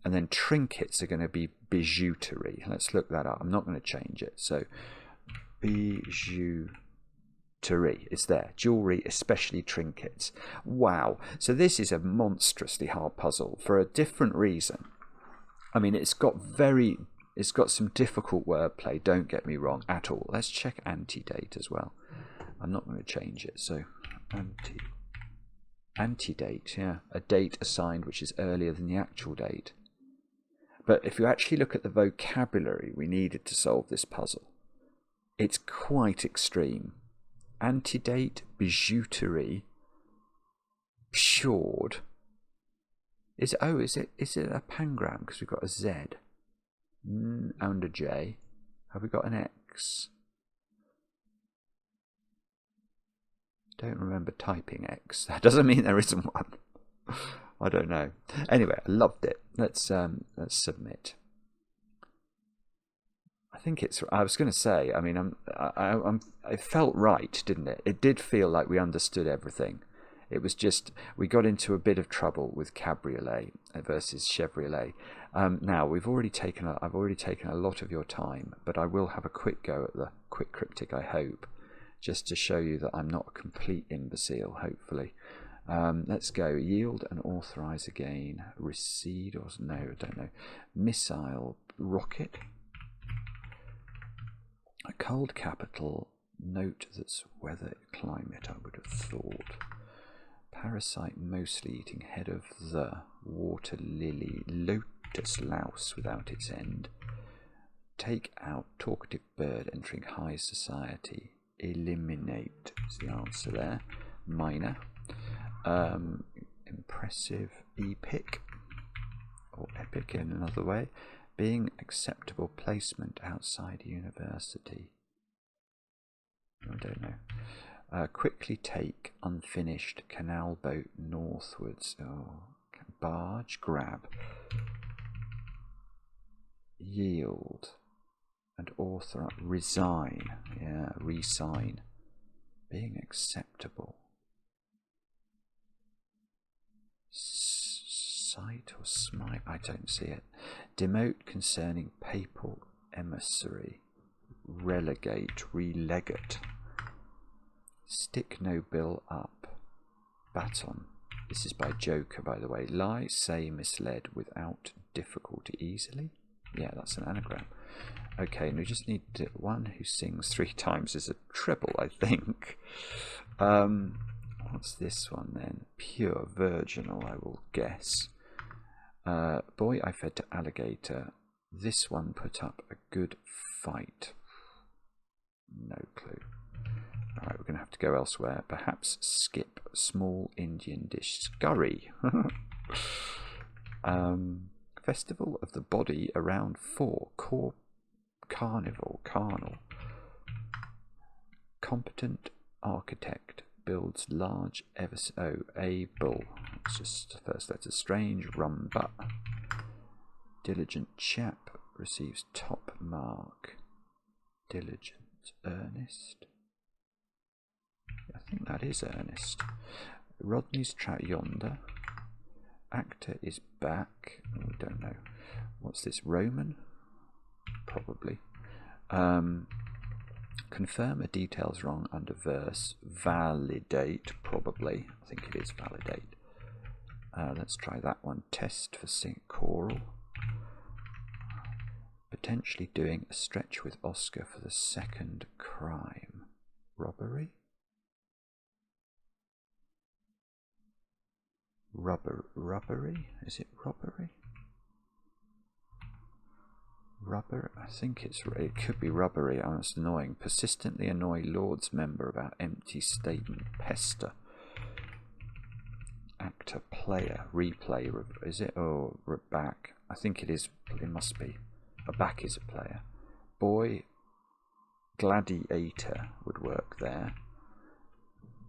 And then trinkets are going to be bijouterie. Let's look that up. I'm not going to change it. So bijouterie. It's there. Jewellery, especially trinkets. Wow. So this is a monstrously hard puzzle for a different reason. I mean, it's got some difficult wordplay, don't get me wrong, at all. Let's check antedate as well. I'm not going to change it. So antedate, yeah. A date assigned which is earlier than the actual date. But if you actually look at the vocabulary we needed to solve this puzzle, It's quite extreme. Antidate bijouterie. Pshawed. Is it a pangram? Because we've got a Z and a J. Have we got an X? Don't remember typing X. That doesn't mean there isn't one. I don't know. Anyway, I loved it. Let's submit. I think it's. I was going to say. I mean, it felt right, didn't it? It did feel like we understood everything. It was just we got into a bit of trouble with cabriolet versus chevrolet. Now I've already taken a lot of your time, but I will have a quick go at the quick cryptic. I hope, just to show you that I'm not a complete imbecile. Hopefully, let's go. Yield and authorize again. Recede or no? I don't know. Missile rocket. A cold capital. Note that's weather climate. I would have thought. Parasite mostly eating head of the water lily lotus louse without its end. Take out talkative bird entering high society. Eliminate is the answer there. Minor. Impressive epic or epic in another way. Being acceptable placement outside university. I don't know. Quickly take unfinished canal boat northwards. Oh, barge grab. Yield and author resign. Yeah, resign. Being acceptable. Sight or smite? I don't see it. Demote concerning papal emissary. Relegate, relegate. Stick no bill up. Baton. This is by Joker, by the way. Lie, say, misled without difficulty. Easily? Yeah, that's an anagram. Okay, and we just need one who sings 3 times is a treble, I think. What's this one then? Pure virginal, I will guess. Boy I fed to alligator. This one put up a good fight. No clue. Alright, we're going to have to go elsewhere. Perhaps skip small Indian dish. Scurry. Festival of the body around 4. Core carnival. Carnal. Competent architect builds large able. It's just the first letter. Strange rumba. Diligent chap receives top mark. Diligent. Earnest. I think that is Ernest. Rodney's trout yonder. Actor is back. Oh, we don't know. What's this? Roman? Probably. Confirm a details wrong under verse. Validate. Probably. I think it is validate. Let's try that one. Test for sync choral. Potentially doing a stretch with Oscar for the second crime. Robbery? Rubbery? Is it robbery? Rubber? I think it could be rubbery. Oh, it's annoying. Persistently annoy Lord's member about empty statement. Pester. Actor, player, replay. Is it? Oh, back. I think it is. It must be. A back is a player. Boy, gladiator would work there.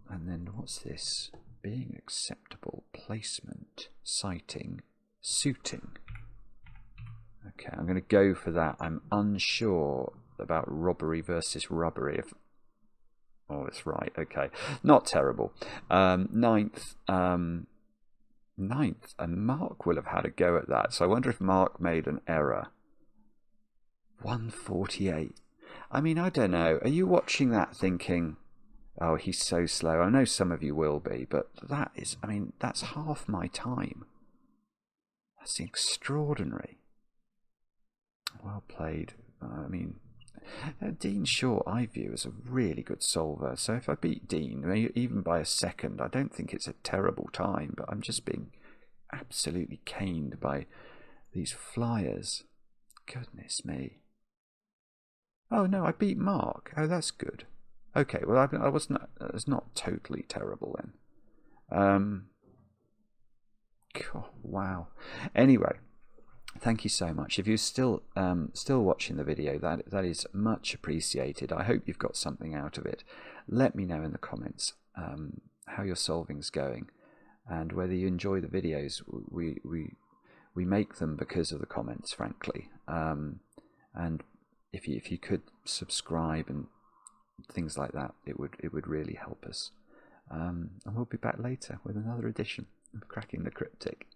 And then what's this? Being acceptable, placement, citing, suiting. Okay, I'm going to go for that. I'm unsure about robbery versus rubbery. Oh, it's right. Okay, not terrible. Ninth, and Mark will have had a go at that. So I wonder if Mark made an error. 148. I mean, I don't know. Are you watching that thinking, oh, he's so slow? I know some of you will be, but that is, I mean, that's half my time. That's extraordinary. Well played. I mean, Dean Shaw I view as a really good solver. So if I beat Dean, even by a second, I don't think it's a terrible time, but I'm just being absolutely caned by these flyers. Goodness me. Oh no, I beat Mark. Oh, that's good. Okay, well I wasn't. It's not totally terrible then. God, wow. Anyway, thank you so much. If you're still watching the video, that is much appreciated. I hope you've got something out of it. Let me know in the comments how your solving's going, and whether you enjoy the videos. We make them because of the comments, frankly. And if you could subscribe and things like that, it would really help us. And we'll be back later with another edition of Cracking the Cryptic.